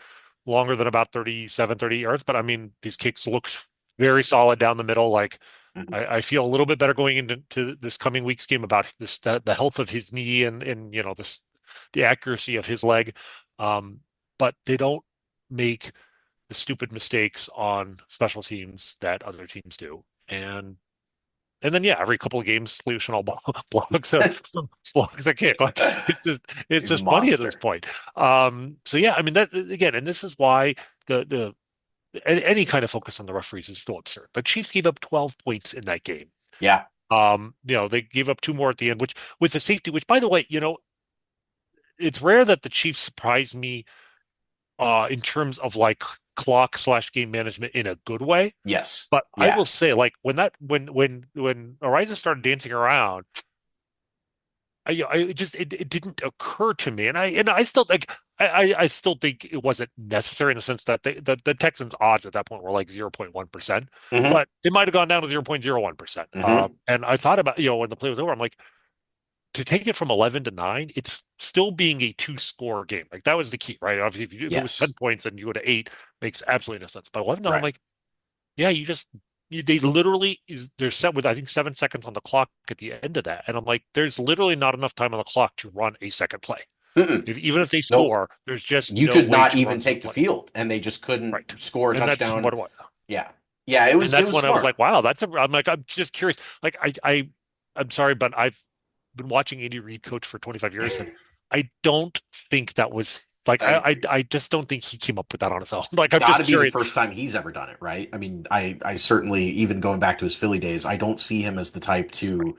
[SPEAKER 2] longer than about 30 yards. But I mean, these kicks look very solid down the middle. Like
[SPEAKER 1] Hmm.
[SPEAKER 2] I feel a little bit better going into this coming week's game about the health of his knee and this the accuracy of his leg. Um, but they don't make the stupid mistakes on special teams that other teams do. And then yeah, every couple of games, Leo Chanel blocks a blocks a kick. Like it's
[SPEAKER 1] He's a
[SPEAKER 2] just funny at this
[SPEAKER 1] monster.
[SPEAKER 2] point. So yeah, I mean that again, and this is why the any kind of focus on the referees is still absurd. The Chiefs gave up 12 points in that game.
[SPEAKER 1] Yeah.
[SPEAKER 2] They gave up two more at the end, which with the safety, which by the way, it's rare that the Chiefs surprise me in terms of like clock/game management in a good way.
[SPEAKER 1] Yes.
[SPEAKER 2] But I
[SPEAKER 1] Yeah.
[SPEAKER 2] will say, like when Ariza started dancing around, it didn't occur to me, and I still like I still think it wasn't necessary in the sense that the Texans' odds at that point were like 0.1%,
[SPEAKER 1] Hmm.
[SPEAKER 2] but it might have gone down to 0.01%.
[SPEAKER 1] Hmm.
[SPEAKER 2] And I thought about when the play was over, I'm like to take it from 11 to 9, it's still being a two-score game. Like that was the key, right? Obviously, if it was
[SPEAKER 1] Yes.
[SPEAKER 2] 10 points and you go to 8, makes absolutely no sense. But 11 to 9, I'm
[SPEAKER 1] Right.
[SPEAKER 2] like. Yeah, they literally they're set with I think 7 seconds on the clock at the end of that, and I'm like, there's literally not enough time on the clock to run a second play.
[SPEAKER 1] Mm-mm.
[SPEAKER 2] Even if they
[SPEAKER 1] Nope.
[SPEAKER 2] score, there's just
[SPEAKER 1] You
[SPEAKER 2] no
[SPEAKER 1] could
[SPEAKER 2] way
[SPEAKER 1] not
[SPEAKER 2] to
[SPEAKER 1] even
[SPEAKER 2] run the
[SPEAKER 1] take the
[SPEAKER 2] play.
[SPEAKER 1] field, and they just couldn't
[SPEAKER 2] Right,
[SPEAKER 1] score a
[SPEAKER 2] and that's
[SPEAKER 1] touchdown.
[SPEAKER 2] what it was.
[SPEAKER 1] Yeah. Yeah.
[SPEAKER 2] And
[SPEAKER 1] It
[SPEAKER 2] that's
[SPEAKER 1] was
[SPEAKER 2] when I was
[SPEAKER 1] smart.
[SPEAKER 2] like, wow, I'm like, I'm just curious. Like I'm sorry, but I've been watching Andy Reid coach for 25 years, and I don't think that was like
[SPEAKER 1] I agree.
[SPEAKER 2] I just don't think he came up with that on his own. Like I'm
[SPEAKER 1] Got
[SPEAKER 2] just
[SPEAKER 1] to be the
[SPEAKER 2] curious.
[SPEAKER 1] first time he's ever done it, right? I mean, I certainly, even going back to his Philly days, I don't see him as the type to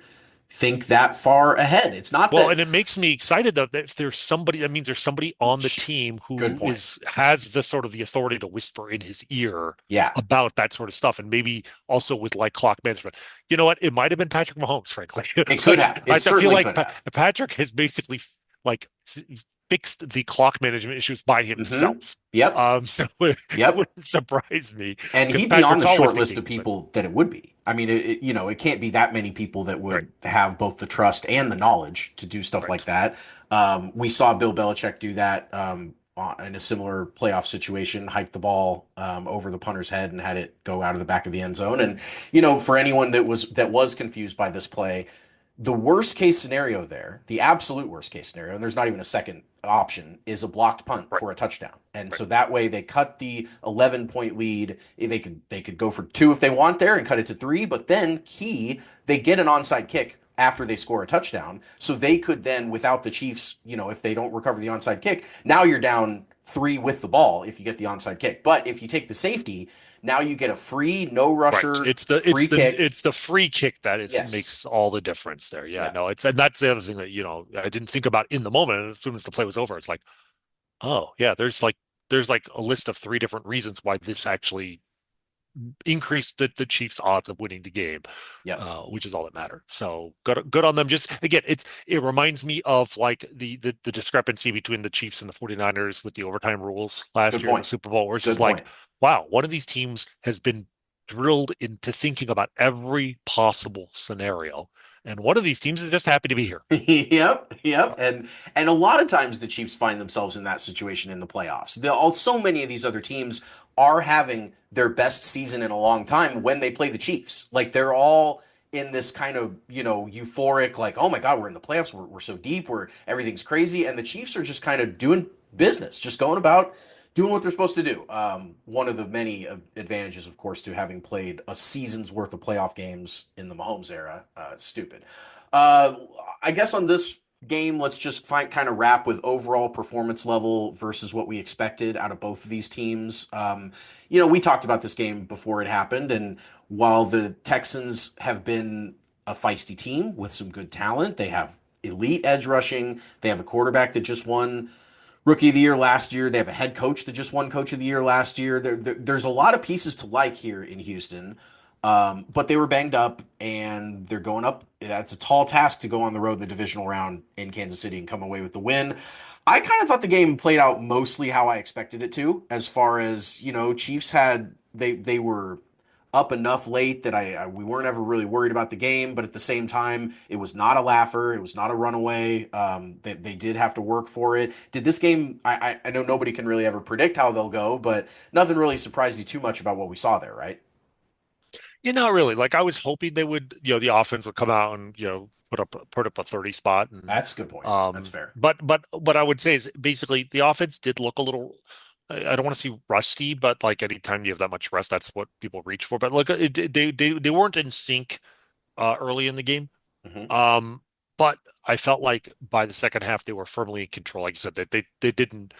[SPEAKER 1] think that far ahead. It's not
[SPEAKER 2] Well,
[SPEAKER 1] that.
[SPEAKER 2] and it makes me excited though that if there's somebody, that means there's somebody on the team
[SPEAKER 1] Good
[SPEAKER 2] who
[SPEAKER 1] point.
[SPEAKER 2] has the sort of the authority to whisper in his ear
[SPEAKER 1] Yeah,
[SPEAKER 2] about that sort of stuff, and maybe also with like clock management. You know what? It might have been Patrick Mahomes, frankly.
[SPEAKER 1] it could
[SPEAKER 2] Like
[SPEAKER 1] have. It
[SPEAKER 2] I feel
[SPEAKER 1] certainly
[SPEAKER 2] like
[SPEAKER 1] could have.
[SPEAKER 2] Patrick has basically like fixed the clock management issues by
[SPEAKER 1] Hmm.
[SPEAKER 2] himself.
[SPEAKER 1] Yep.
[SPEAKER 2] So it
[SPEAKER 1] Yep.
[SPEAKER 2] wouldn't surprise me
[SPEAKER 1] And
[SPEAKER 2] because
[SPEAKER 1] he'd be on
[SPEAKER 2] Patrick's
[SPEAKER 1] the
[SPEAKER 2] always
[SPEAKER 1] short list of
[SPEAKER 2] thinking, but
[SPEAKER 1] people that it would be. I mean, it can't be that many people that
[SPEAKER 2] right,
[SPEAKER 1] would have both the trust and the knowledge to do stuff like
[SPEAKER 2] right,
[SPEAKER 1] that. We saw Bill Belichick do that in a similar playoff situation, hike the ball over the punter's head and had it go out of the back of the end zone. And for anyone that was confused by this play, the worst case scenario there, the absolute worst case scenario, and there's not even a second option, is a blocked punt
[SPEAKER 2] right,
[SPEAKER 1] for a touchdown. And
[SPEAKER 2] right,
[SPEAKER 1] so that way they cut the 11-point lead. They could go for two if they want there and cut it to three, but then they get an onside kick after they score a touchdown. So they could then, without the Chiefs, if they don't recover the onside kick, now you're down three with the ball if you get the onside kick. But if you take the safety, now you get a free, no
[SPEAKER 2] right.
[SPEAKER 1] rusher, free kick.
[SPEAKER 2] It's the free kick that is
[SPEAKER 1] Yes.
[SPEAKER 2] makes all the difference there. Yeah,
[SPEAKER 1] Yeah.
[SPEAKER 2] no, it's and that's the other thing that I didn't think about in the moment. And as soon as the play was over, it's like, oh yeah, there's like a list of three different reasons why this actually increase the Chiefs' odds of winning the game,
[SPEAKER 1] Yep.
[SPEAKER 2] which is all that mattered. So good on them. Just again, it reminds me of like the discrepancy between the Chiefs and the 49ers with the overtime rules last
[SPEAKER 1] Good
[SPEAKER 2] year in the
[SPEAKER 1] point.
[SPEAKER 2] Super Bowl, where it's just
[SPEAKER 1] Good
[SPEAKER 2] like,
[SPEAKER 1] point.
[SPEAKER 2] wow, one of these teams has been drilled into thinking about every possible scenario, and one of these teams is just happy to be here.
[SPEAKER 1] Yep, yep, and a lot of times the Chiefs find themselves in that situation in the playoffs. So many of these other teams are having their best season in a long time when they play the Chiefs. Like they're all in this kind of euphoric, like, oh my God, we're in the playoffs, we're so deep, everything's crazy, and the Chiefs are just kind of doing business, just going about doing what they're supposed to do. One of the many advantages, of course, to having played a season's worth of playoff games in the Mahomes era. Stupid. Uh, I guess on this game, let's just kind of wrap with overall performance level versus what we expected out of both of these teams. We talked about this game before it happened, and while the Texans have been a feisty team with some good talent, they have elite edge rushing. They have a quarterback that just won Rookie of the Year last year. They have a head coach that just won Coach of the Year last year. There's a lot of pieces to like here in Houston, but they were banged up and they're going up. That's a tall task to go on the road in the divisional round in Kansas City and come away with the win. I kind of thought the game played out mostly how I expected it to, as far as Chiefs had they were up enough late that we weren't ever really worried about the game, but at the same time, it was not a laugher, it was not a runaway. They did have to work for it. Did this game? I know nobody can really ever predict how they'll go, but nothing really surprised you too much about what we saw there, right?
[SPEAKER 2] Yeah, not really. Like I was hoping they would, the offense would come out and, put up a 30 spot and
[SPEAKER 1] That's a good point. That's fair.
[SPEAKER 2] but what I would say is basically the offense did look a little I don't want to see rusty, but like anytime you have that much rest, that's what people reach for. But look, they weren't in sync early in the game.
[SPEAKER 1] Hmm.
[SPEAKER 2] But I felt like by the second half they were firmly in control. Like I said, that they didn't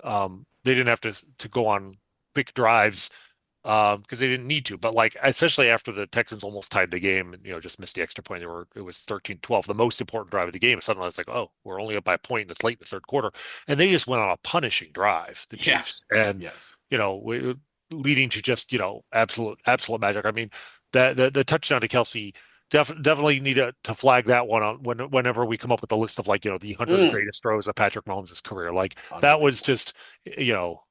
[SPEAKER 2] have to go on quick drives because they didn't need to. But like, especially after the Texans almost tied the game and, just missed the extra point, it was 13-12, the most important drive of the game. Suddenly it's like, oh, we're only up by a point and it's late in the third quarter. And they just went on a punishing drive, the
[SPEAKER 1] Yeah.
[SPEAKER 2] Chiefs. And,
[SPEAKER 1] Yes.
[SPEAKER 2] leading to just, absolute magic. I mean, the touchdown to Kelsey definitely need to flag that one on whenever we come up with a list of like, the 100
[SPEAKER 1] Mm,
[SPEAKER 2] greatest throws of Patrick Mahomes' career. Like that was
[SPEAKER 1] unbelievable.
[SPEAKER 2] just, you know,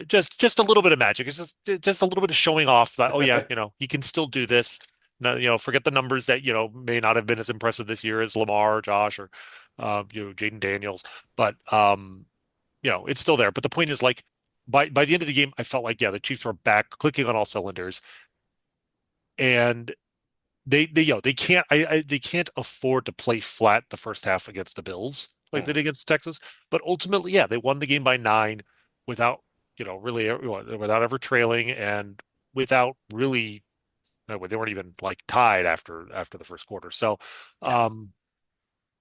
[SPEAKER 2] just a little bit of magic. It's just a little bit of showing off that, oh yeah, he can still do this. No, forget the numbers that, may not have been as impressive this year as Lamar, Josh, or Jaden Daniels. But it's still there. But the point is like by the end of the game, I felt like, yeah, the Chiefs were back clicking on all cylinders. And they can't they can't afford to play flat the first half against the Bills like they
[SPEAKER 1] Mm,
[SPEAKER 2] did against Texas. But ultimately, yeah, they won the game by 9 without really without ever trailing and without really they weren't even like tied after the first quarter. So
[SPEAKER 1] yeah.
[SPEAKER 2] um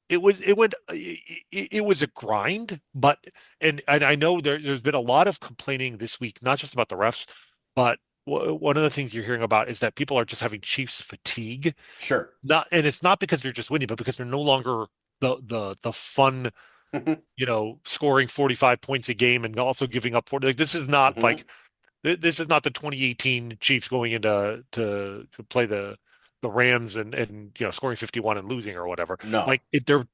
[SPEAKER 2] it was a grind, but and I know there's been a lot of complaining this week, not just about the refs, but one of the things you're hearing about is that people are just having Chiefs fatigue.
[SPEAKER 1] Sure.
[SPEAKER 2] Not, and it's not because they're just winning, but because they're no longer the fun,
[SPEAKER 1] Hmm.
[SPEAKER 2] scoring 45 points a game and also giving up 40. Like this is not
[SPEAKER 1] Hmm.
[SPEAKER 2] like this is not the 2018 Chiefs going into to play the Rams and scoring 51 and losing or whatever.
[SPEAKER 1] No.
[SPEAKER 2] Like they're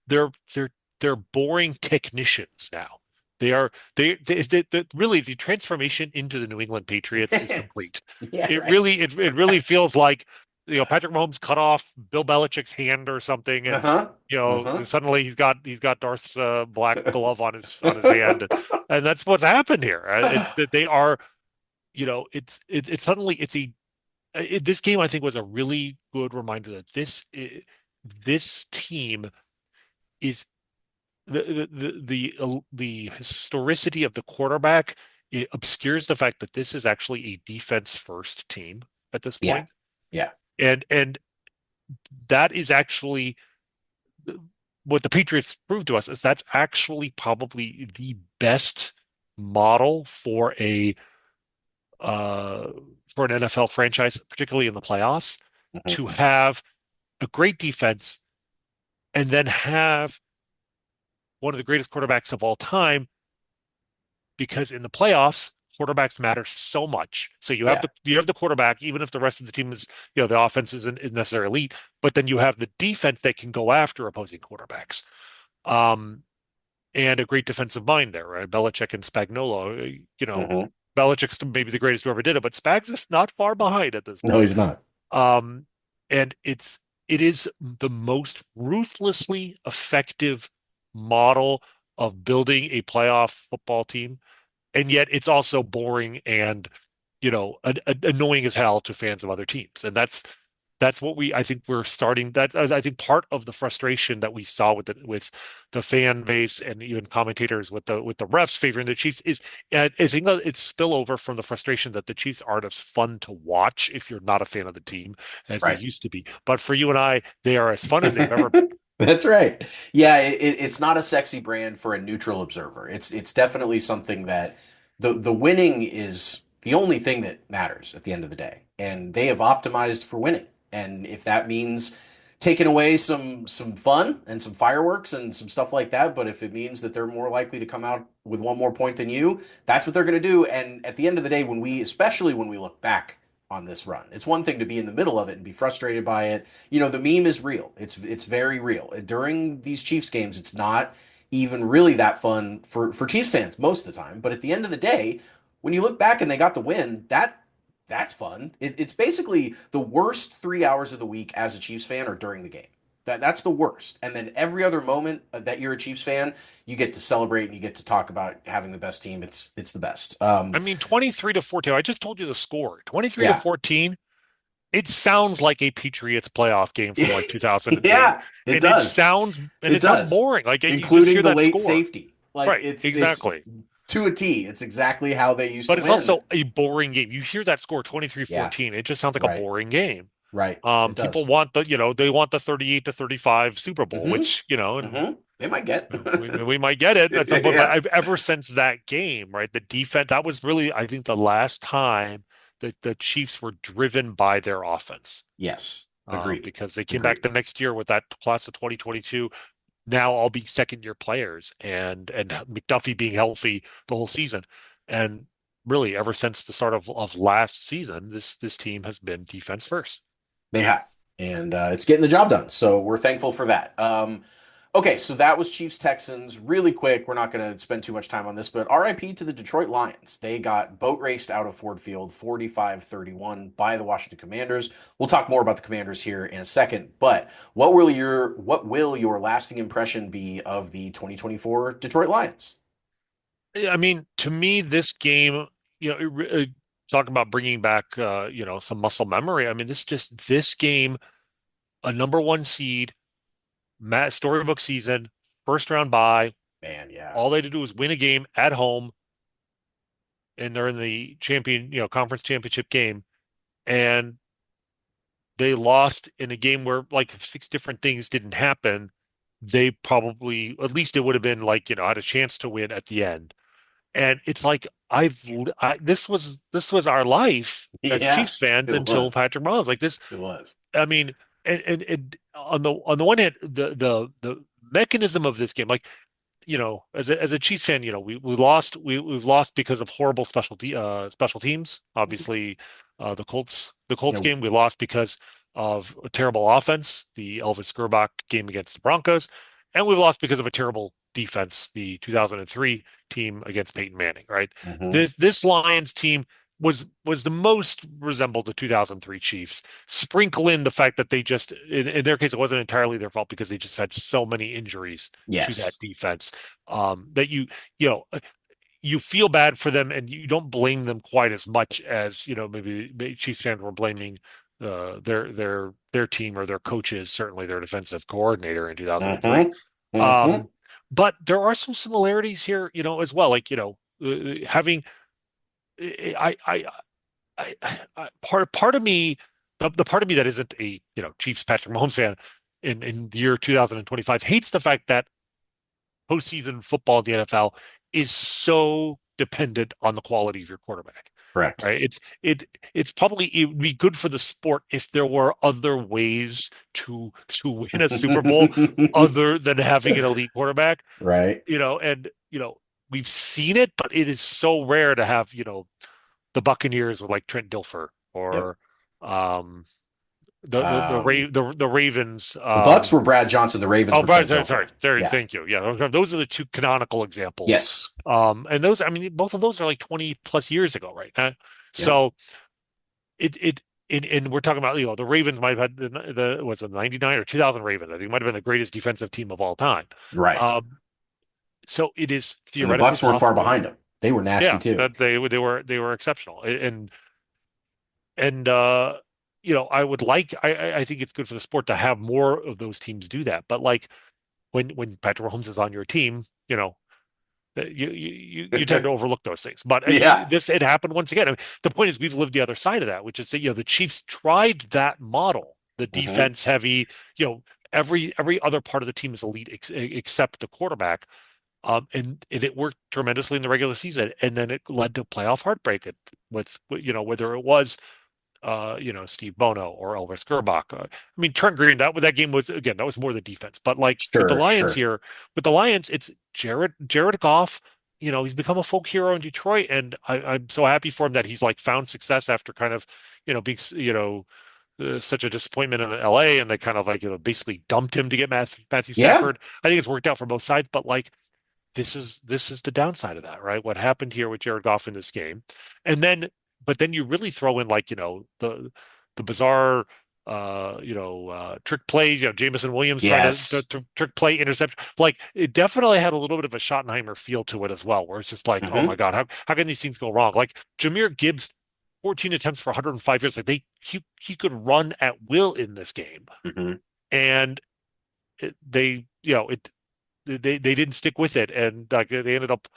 [SPEAKER 2] they're boring technicians now. They are really the transformation into the New England Patriots is complete.
[SPEAKER 1] Yeah,
[SPEAKER 2] It
[SPEAKER 1] right.
[SPEAKER 2] really it really feels like Patrick Mahomes cut off Bill Belichick's hand or something, and
[SPEAKER 1] Uh-huh. Uh-huh.
[SPEAKER 2] suddenly he's got Darth's black glove on his hand, and that's what's happened here. They are it's suddenly it's a this game I think was a really good reminder that this team is the historicity of the quarterback. It obscures the fact that this is actually a defense first team at this
[SPEAKER 1] Yeah.
[SPEAKER 2] point.
[SPEAKER 1] Yeah.
[SPEAKER 2] And that is actually what the Patriots proved to us is that's actually probably the best model uh for an NFL franchise, particularly in the playoffs, to
[SPEAKER 1] Mhm.
[SPEAKER 2] have a great defense and then have one of the greatest quarterbacks of all time, because in the playoffs, quarterbacks matter so much. So
[SPEAKER 1] Yeah.
[SPEAKER 2] you have the quarterback, even if the rest of the team is, the offense isn't necessarily elite, but then you have the defense that can go after opposing quarterbacks. Um, and a great defensive mind there, right? Belichick and Spagnuolo,
[SPEAKER 1] Hmm.
[SPEAKER 2] Belichick's maybe the greatest who ever did it, but Spags is not far behind at this
[SPEAKER 1] No,
[SPEAKER 2] point.
[SPEAKER 1] he's not.
[SPEAKER 2] Um, and it is the most ruthlessly effective model of building a playoff football team, and yet it's also boring and annoying as hell to fans of other teams. And that's what I think we're starting. That I think part of the frustration that we saw with the fan base and even commentators with the refs favoring the Chiefs is, I think that it's spillover from the frustration that the Chiefs aren't as fun to watch if you're not a fan of the team as they
[SPEAKER 1] Right.
[SPEAKER 2] used to be. But for you and I, they are as fun as they've ever been.
[SPEAKER 1] That's right. Yeah, it's not a sexy brand for a neutral observer. It's definitely something that the winning is the only thing that matters at the end of the day. And they have optimized for winning. And if that means taking away some fun and some fireworks and some stuff like that, but if it means that they're more likely to come out with one more point than you, that's what they're going to do. And at the end of the day, especially when we look back on this run, it's one thing to be in the middle of it and be frustrated by it. The meme is real. It's very real. During these Chiefs games, it's not even really that fun for Chiefs fans most of the time. But at the end of the day, when you look back and they got the win, that's fun. It's basically the worst 3 hours of the week as a Chiefs fan or during the game. That's the worst. And then every other moment that you're a Chiefs fan, you get to celebrate and you get to talk about having the best team. It's the best.
[SPEAKER 2] I mean, 23 to 14. I just told you the score. 23 to
[SPEAKER 1] Yeah.
[SPEAKER 2] 14. It sounds like a Patriots playoff game from like 2003.
[SPEAKER 1] Yeah, it
[SPEAKER 2] And it
[SPEAKER 1] does.
[SPEAKER 2] sounds and
[SPEAKER 1] It
[SPEAKER 2] it sounds
[SPEAKER 1] does.
[SPEAKER 2] boring. Like you just
[SPEAKER 1] Including
[SPEAKER 2] hear
[SPEAKER 1] the
[SPEAKER 2] that
[SPEAKER 1] late
[SPEAKER 2] score.
[SPEAKER 1] safety. Like
[SPEAKER 2] Right,
[SPEAKER 1] it's
[SPEAKER 2] exactly.
[SPEAKER 1] to a T. It's exactly how they used
[SPEAKER 2] But
[SPEAKER 1] to
[SPEAKER 2] it's
[SPEAKER 1] win.
[SPEAKER 2] also a boring game. You hear that score
[SPEAKER 1] Yeah,
[SPEAKER 2] 23-14. It just sounds like a
[SPEAKER 1] right.
[SPEAKER 2] boring game.
[SPEAKER 1] Right. It
[SPEAKER 2] People
[SPEAKER 1] does.
[SPEAKER 2] want they want the 38 to 35 Super Bowl,
[SPEAKER 1] Mm-hmm.
[SPEAKER 2] which, and
[SPEAKER 1] Mm-hmm. They might get.
[SPEAKER 2] we might get it at some point. But
[SPEAKER 1] Yeah.
[SPEAKER 2] I've ever since that game, right, the defense, that was really, I think, the last time that the Chiefs were driven by their offense.
[SPEAKER 1] Yes. Agreed.
[SPEAKER 2] Because they came back
[SPEAKER 1] Agreed.
[SPEAKER 2] the next year with that class of 2022. Now all be second year players, and McDuffie being healthy the whole season. And really, ever since the start of last season, this team has been defense first.
[SPEAKER 1] They have. And it's getting the job done. So we're thankful for that. Okay, so that was Chiefs Texans. Really quick, we're not going to spend too much time on this, but RIP to the Detroit Lions. They got boat raced out of Ford Field 45-31 by the Washington Commanders. We'll talk more about the Commanders here in a second, but what will your lasting impression be of the 2024 Detroit Lions?
[SPEAKER 2] I mean, to me, this game, talk about bringing back, some muscle memory. I mean, this game, a number one seed, storybook season, first round bye.
[SPEAKER 1] Man, yeah.
[SPEAKER 2] All they had to do was win a game at home, and they're in the conference championship game, and they lost in a game where like six different things didn't happen. They probably, at least it would have been like, had a chance to win at the end. And it's like this was our life as
[SPEAKER 1] Yeah,
[SPEAKER 2] Chiefs fans
[SPEAKER 1] it
[SPEAKER 2] until
[SPEAKER 1] was.
[SPEAKER 2] Patrick Mahomes. Like this,
[SPEAKER 1] It was.
[SPEAKER 2] I mean, and on the one hand, the mechanism of this game, like, as a Chiefs fan, we've lost because of horrible special teams. Obviously, the Colts
[SPEAKER 1] Yeah.
[SPEAKER 2] game, we lost because of a terrible offense, the Elvis Gerbach game against the Broncos. and we've lost because of a terrible defense, the 2003 team against Peyton Manning, right?
[SPEAKER 1] Hmm.
[SPEAKER 2] This Lions team was the most resembled the 2003 Chiefs. Sprinkle in the fact that they just, in their case, it wasn't entirely their fault because they just had so many injuries to that
[SPEAKER 1] Yes.
[SPEAKER 2] defense, that you know you feel bad for them and you don't blame them quite as much as, maybe Chiefs fans were blaming their team or their coaches, certainly their defensive coordinator in 2003.
[SPEAKER 1] Hmm. Hmm.
[SPEAKER 2] Um, but there are some similarities here, as well. Like, having I, part of me, the part of me that isn't a, Chiefs Patrick Mahomes fan in the year 2025 hates the fact that postseason football in the NFL is so dependent on the quality of your quarterback.
[SPEAKER 1] Correct.
[SPEAKER 2] Right. It would be good for the sport if there were other ways to win a Super Bowl other than having an elite quarterback.
[SPEAKER 1] Right.
[SPEAKER 2] And we've seen it, but it is so rare to have, the Buccaneers with like Trent Dilfer
[SPEAKER 1] Yep.
[SPEAKER 2] or um
[SPEAKER 1] Um,
[SPEAKER 2] the Ravens.
[SPEAKER 1] the Bucks were Brad Johnson. The Ravens
[SPEAKER 2] Oh,
[SPEAKER 1] were
[SPEAKER 2] Brian,
[SPEAKER 1] Trent
[SPEAKER 2] sorry,
[SPEAKER 1] Dilfer.
[SPEAKER 2] sorry,
[SPEAKER 1] Yeah.
[SPEAKER 2] thank you. Yeah, those are the two canonical examples.
[SPEAKER 1] Yes.
[SPEAKER 2] And those, I mean, both of those are like 20 plus years ago, right?
[SPEAKER 1] Yep.
[SPEAKER 2] So and we're talking about, the Ravens might have had was it 99 or 2000 Ravens. I think it might have been the greatest defensive team of all time.
[SPEAKER 1] Right.
[SPEAKER 2] Um, so it is
[SPEAKER 1] And the
[SPEAKER 2] theoretically
[SPEAKER 1] Bucks weren't far
[SPEAKER 2] possible.
[SPEAKER 1] behind them. They were nasty
[SPEAKER 2] Yeah,
[SPEAKER 1] too.
[SPEAKER 2] that they were exceptional. And I think it's good for the sport to have more of those teams do that. But like when Patrick Mahomes is on your team, you tend to overlook those things. But
[SPEAKER 1] Yeah.
[SPEAKER 2] it happened once again. I mean, the point is we've lived the other side of that, which is that the Chiefs tried that model, the
[SPEAKER 1] Hmm.
[SPEAKER 2] defense heavy, every other part of the team is elite except the quarterback. And it worked tremendously in the regular season, and then it led to playoff heartbreak with whether it was Steve Bono or Elvis Gerbach. I mean, Trent Green, that game was, again, that was more the defense. But like
[SPEAKER 1] Sure. Sure.
[SPEAKER 2] with the Lions, it's Jared Goff. He's become a folk hero in Detroit, and I'm so happy for him that he's like found success after kind of, being, such a disappointment in LA, and they kind of like, basically dumped him to get Matthew
[SPEAKER 1] Yeah.
[SPEAKER 2] Stafford. I think it's worked out for both sides, but like this is the downside of that, right? What happened here with Jared Goff in this game, and then but then you really throw in like the bizarre trick plays, Jamison Williams trying
[SPEAKER 1] Yes.
[SPEAKER 2] to trick play interception. Like it definitely had a little bit of a Schottenheimer feel to it as well, where it's just like, oh my
[SPEAKER 1] Hmm.
[SPEAKER 2] God, how can these things go wrong? Like Jahmyr Gibbs, 14 attempts for 105 yards. Like he could run at will in this game,
[SPEAKER 1] Hmm.
[SPEAKER 2] and they it they didn't stick with it, and like they ended up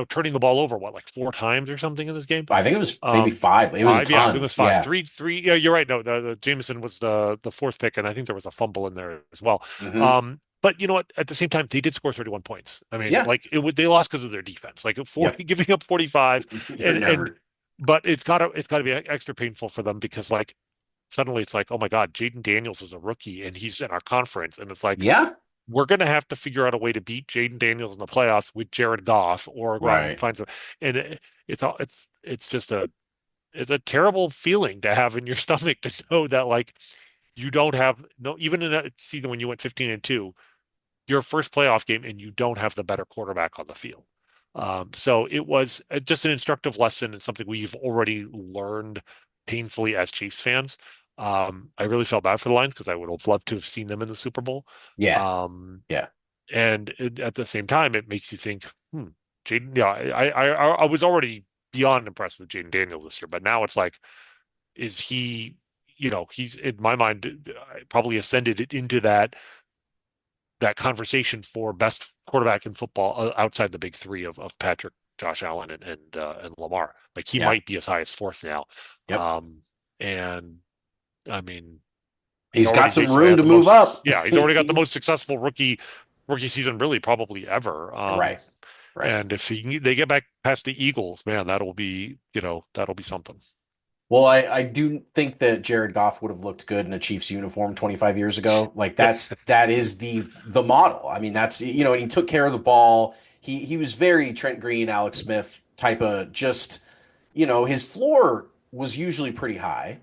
[SPEAKER 2] turning the ball over what, like four times or something in this game.
[SPEAKER 1] I think it was maybe
[SPEAKER 2] um
[SPEAKER 1] five. It was a
[SPEAKER 2] Five, yeah, I think it
[SPEAKER 1] ton.
[SPEAKER 2] was five,
[SPEAKER 1] Yeah.
[SPEAKER 2] three. Yeah, you're right. No, the Jameson was the fourth pick, and I think there was a fumble in there as well.
[SPEAKER 1] Hmm.
[SPEAKER 2] But you know what, at the same time they did score 31 points. I mean,
[SPEAKER 1] Yeah.
[SPEAKER 2] like they lost because of their defense, like
[SPEAKER 1] Yep.
[SPEAKER 2] giving up 45.
[SPEAKER 1] You're
[SPEAKER 2] And
[SPEAKER 1] never.
[SPEAKER 2] but it's gotta be extra painful for them because like suddenly it's like, oh my God, Jaden Daniels is a rookie and he's in our conference, and it's like
[SPEAKER 1] Yeah.
[SPEAKER 2] we're going to have to figure out a way to beat Jaden Daniels in the playoffs with Jared Goff, or go out and
[SPEAKER 1] Right.
[SPEAKER 2] find some. And it's just it's a terrible feeling to have in your stomach to know that like you don't have no, even in a season when you went 15-2, your first playoff game, and you don't have the better quarterback on the field. So it was just an instructive lesson and something we've already learned painfully as Chiefs fans. I really felt bad for the Lions because I would have loved to have seen them in the Super Bowl.
[SPEAKER 1] Yeah.
[SPEAKER 2] Um,
[SPEAKER 1] Yeah.
[SPEAKER 2] at the same time, it makes you think, Jaden, yeah, I was already beyond impressed with Jaden Daniels this year, but now it's like, is he, he's in my mind probably ascended into that conversation for best quarterback in football outside the big three of Patrick, Josh Allen, and Lamar. Like he
[SPEAKER 1] Yeah.
[SPEAKER 2] might be as high as fourth now.
[SPEAKER 1] Yep.
[SPEAKER 2] And I mean, he
[SPEAKER 1] He's
[SPEAKER 2] already
[SPEAKER 1] got some
[SPEAKER 2] basically
[SPEAKER 1] room
[SPEAKER 2] had
[SPEAKER 1] to
[SPEAKER 2] the
[SPEAKER 1] move
[SPEAKER 2] most,
[SPEAKER 1] up.
[SPEAKER 2] yeah, he's already got the most successful rookie season really probably ever.
[SPEAKER 1] Right. Right.
[SPEAKER 2] And if they get back past the Eagles, man, that'll be something.
[SPEAKER 1] Well, I do think that Jared Goff would have looked good in a Chiefs uniform 25 years ago. Like that is the model. I mean, that's and he took care of the ball. He was very Trent Green, Alex Smith type of just, his floor was usually pretty high.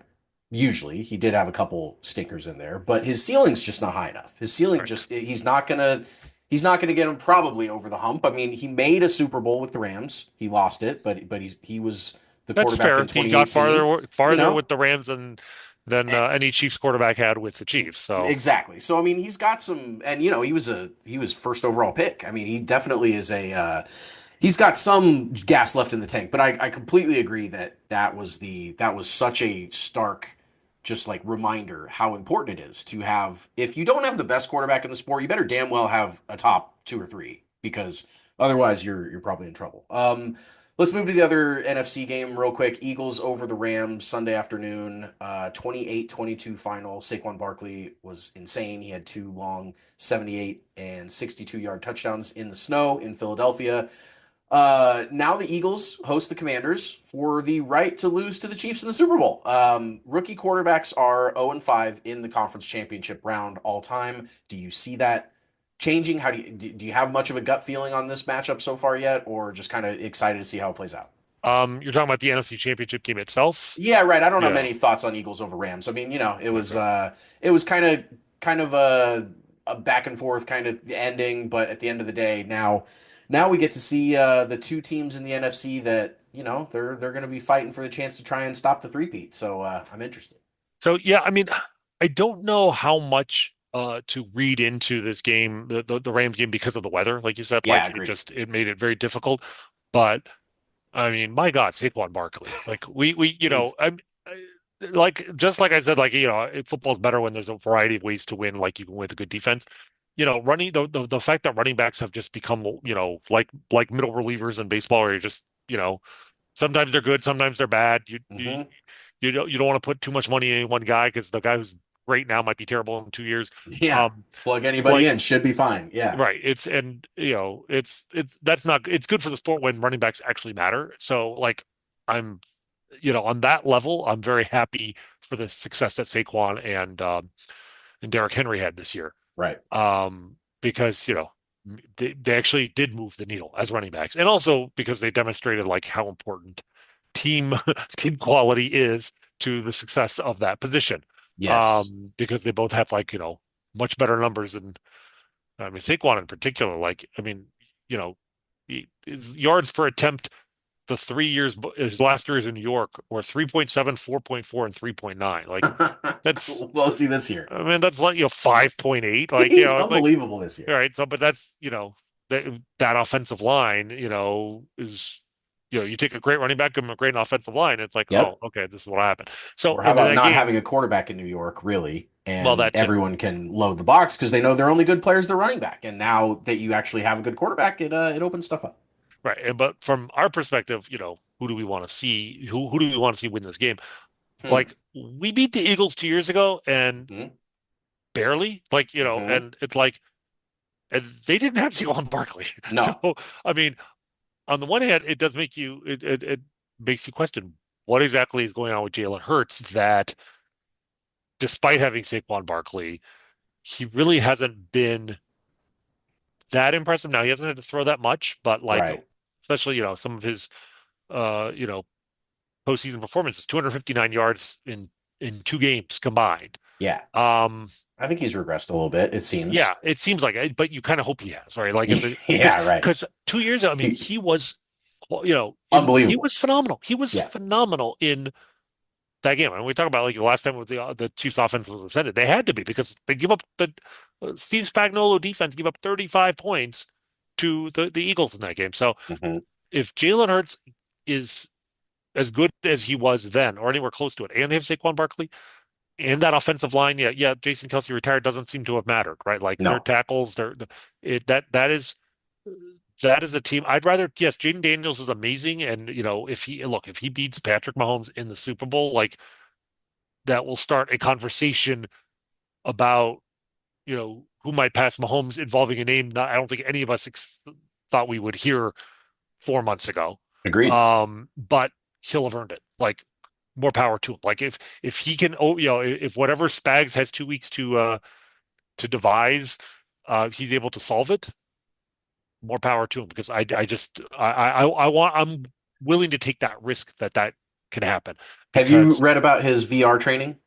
[SPEAKER 1] Usually, he did have a couple stinkers in there, but his ceiling's just not high enough. His ceiling
[SPEAKER 2] Right.
[SPEAKER 1] just he's not gonna. He's not going to get him probably over the hump. I mean, he made a Super Bowl with the Rams. He lost it, but he was the
[SPEAKER 2] That's
[SPEAKER 1] quarterback in
[SPEAKER 2] fair. He got
[SPEAKER 1] 2018. You
[SPEAKER 2] farther
[SPEAKER 1] know,
[SPEAKER 2] with the Rams than any Chiefs quarterback had with the Chiefs. So
[SPEAKER 1] exactly. So I mean, he's got some, and he was first overall pick. I mean, he definitely is a he's got some gas left in the tank. But I completely agree that that was such a stark, just like reminder how important it is to have. If you don't have the best quarterback in the sport, you better damn well have a top two or three because otherwise you're probably in trouble. Let's move to the other NFC game real quick. Eagles over the Rams Sunday afternoon, 28-22 final. Saquon Barkley was insane. He had two long 78 and 62-yard touchdowns in the snow in Philadelphia. Now the Eagles host the Commanders for the right to lose to the Chiefs in the Super Bowl. Rookie quarterbacks are 0-5 in the conference championship round all time. Do you see that changing? How do you have much of a gut feeling on this matchup so far yet, or just kind of excited to see how it plays out?
[SPEAKER 2] you're talking about the NFC Championship game itself?
[SPEAKER 1] Yeah, right. I don't have
[SPEAKER 2] Yeah.
[SPEAKER 1] many thoughts on Eagles over Rams. I mean,
[SPEAKER 2] Okay.
[SPEAKER 1] it was kind of a back and forth kind of ending, but at the end of the day, now we get to see the two teams in the NFC that, they're going to be fighting for the chance to try and stop the three-peat. So, I'm interested.
[SPEAKER 2] So yeah, I mean, I don't know how much to read into this game, the Rams game because of the weather. Like you said,
[SPEAKER 1] Yeah,
[SPEAKER 2] like
[SPEAKER 1] agreed.
[SPEAKER 2] it made it very difficult. But I mean, my God, Saquon Barkley. Like
[SPEAKER 1] Is
[SPEAKER 2] like just like I said, like football's better when there's a variety of ways to win. Like you can win with a good defense. Running the fact that running backs have just become like middle relievers in baseball, where you're just sometimes they're good, sometimes they're bad.
[SPEAKER 1] hmm
[SPEAKER 2] You don't want to put too much money in any one guy because the guy who's great now might be terrible in 2 years.
[SPEAKER 1] Yeah.
[SPEAKER 2] Um,
[SPEAKER 1] Plug anybody
[SPEAKER 2] like
[SPEAKER 1] in, should be fine. Yeah.
[SPEAKER 2] right, it's that's not it's good for the sport when running backs actually matter. So like I'm on that level, I'm very happy for the success that Saquon and Derrick Henry had this year.
[SPEAKER 1] Right.
[SPEAKER 2] Because they actually did move the needle as running backs, and also because they demonstrated like how important team team quality is to the success of that position.
[SPEAKER 1] Yes.
[SPEAKER 2] Because they both have like much better numbers than I mean Saquon in particular. Like I mean, you know, his yards per attempt the 3 years his last 3 years in New York were 3.7, 4.4, and 3.9. Like that's
[SPEAKER 1] We'll see this year.
[SPEAKER 2] I mean that's like 5.8. Like
[SPEAKER 1] He's
[SPEAKER 2] like
[SPEAKER 1] unbelievable this
[SPEAKER 2] all
[SPEAKER 1] year.
[SPEAKER 2] right. So but that's that offensive line is you take a great running back, give him a great offensive line. It's like, oh,
[SPEAKER 1] Yep.
[SPEAKER 2] okay, this is what happened. So
[SPEAKER 1] Or how
[SPEAKER 2] and in
[SPEAKER 1] about
[SPEAKER 2] that
[SPEAKER 1] not
[SPEAKER 2] game,
[SPEAKER 1] having a quarterback in New York, really,
[SPEAKER 2] well,
[SPEAKER 1] and
[SPEAKER 2] that too.
[SPEAKER 1] everyone can load the box because they know their only good player is the running back. And now that you actually have a good quarterback, it opens stuff up.
[SPEAKER 2] Right. And but from our perspective, who do we want to see? Who do we want to see win this game?
[SPEAKER 1] Hmm.
[SPEAKER 2] Like we beat the Eagles 2 years ago and
[SPEAKER 1] hmm
[SPEAKER 2] barely, like,
[SPEAKER 1] hmm
[SPEAKER 2] and it's like and they didn't have Saquon Barkley. So
[SPEAKER 1] No.
[SPEAKER 2] I mean, on the one hand, it does make it makes you question what exactly is going on with Jalen Hurts that despite having Saquon Barkley, he really hasn't been that impressive. Now he hasn't had to throw that much, but like
[SPEAKER 1] Right.
[SPEAKER 2] especially some of his uh you know postseason performances, 259 yards in 2 games combined.
[SPEAKER 1] Yeah.
[SPEAKER 2] Um,
[SPEAKER 1] I think he's regressed a little bit, it seems.
[SPEAKER 2] yeah, it seems like it, but you kind of hope he has, right? Like because
[SPEAKER 1] Yeah, right.
[SPEAKER 2] 2 years ago, I mean, he was, well, he
[SPEAKER 1] Unbelievable.
[SPEAKER 2] was phenomenal. He was
[SPEAKER 1] Yeah.
[SPEAKER 2] phenomenal in that game. And we talk about like the last time the Chiefs offense was ascended. They had to be because they give up the Steve Spagnuolo defense give up 35 points to the Eagles in that game. So
[SPEAKER 1] hmm
[SPEAKER 2] if Jalen Hurts is as good as he was then, or anywhere close to it, and they have Saquon Barkley and that offensive line, yeah, Jason Kelsey retired doesn't seem to have mattered, right? Like their
[SPEAKER 1] No.
[SPEAKER 2] tackles, that is a team. I'd rather, yes, Jaden Daniels is amazing, and if he beats Patrick Mahomes in the Super Bowl, like that will start a conversation about who might pass Mahomes involving a name I don't think any of us thought we would hear 4 months ago.
[SPEAKER 1] Agreed.
[SPEAKER 2] But he'll have earned it. Like more power to him. Like if he can, if whatever Spags has 2 weeks to devise, he's able to solve it. More power to him because I just I'm willing to take that risk that can happen
[SPEAKER 1] Have you
[SPEAKER 2] because
[SPEAKER 1] read about his VR training?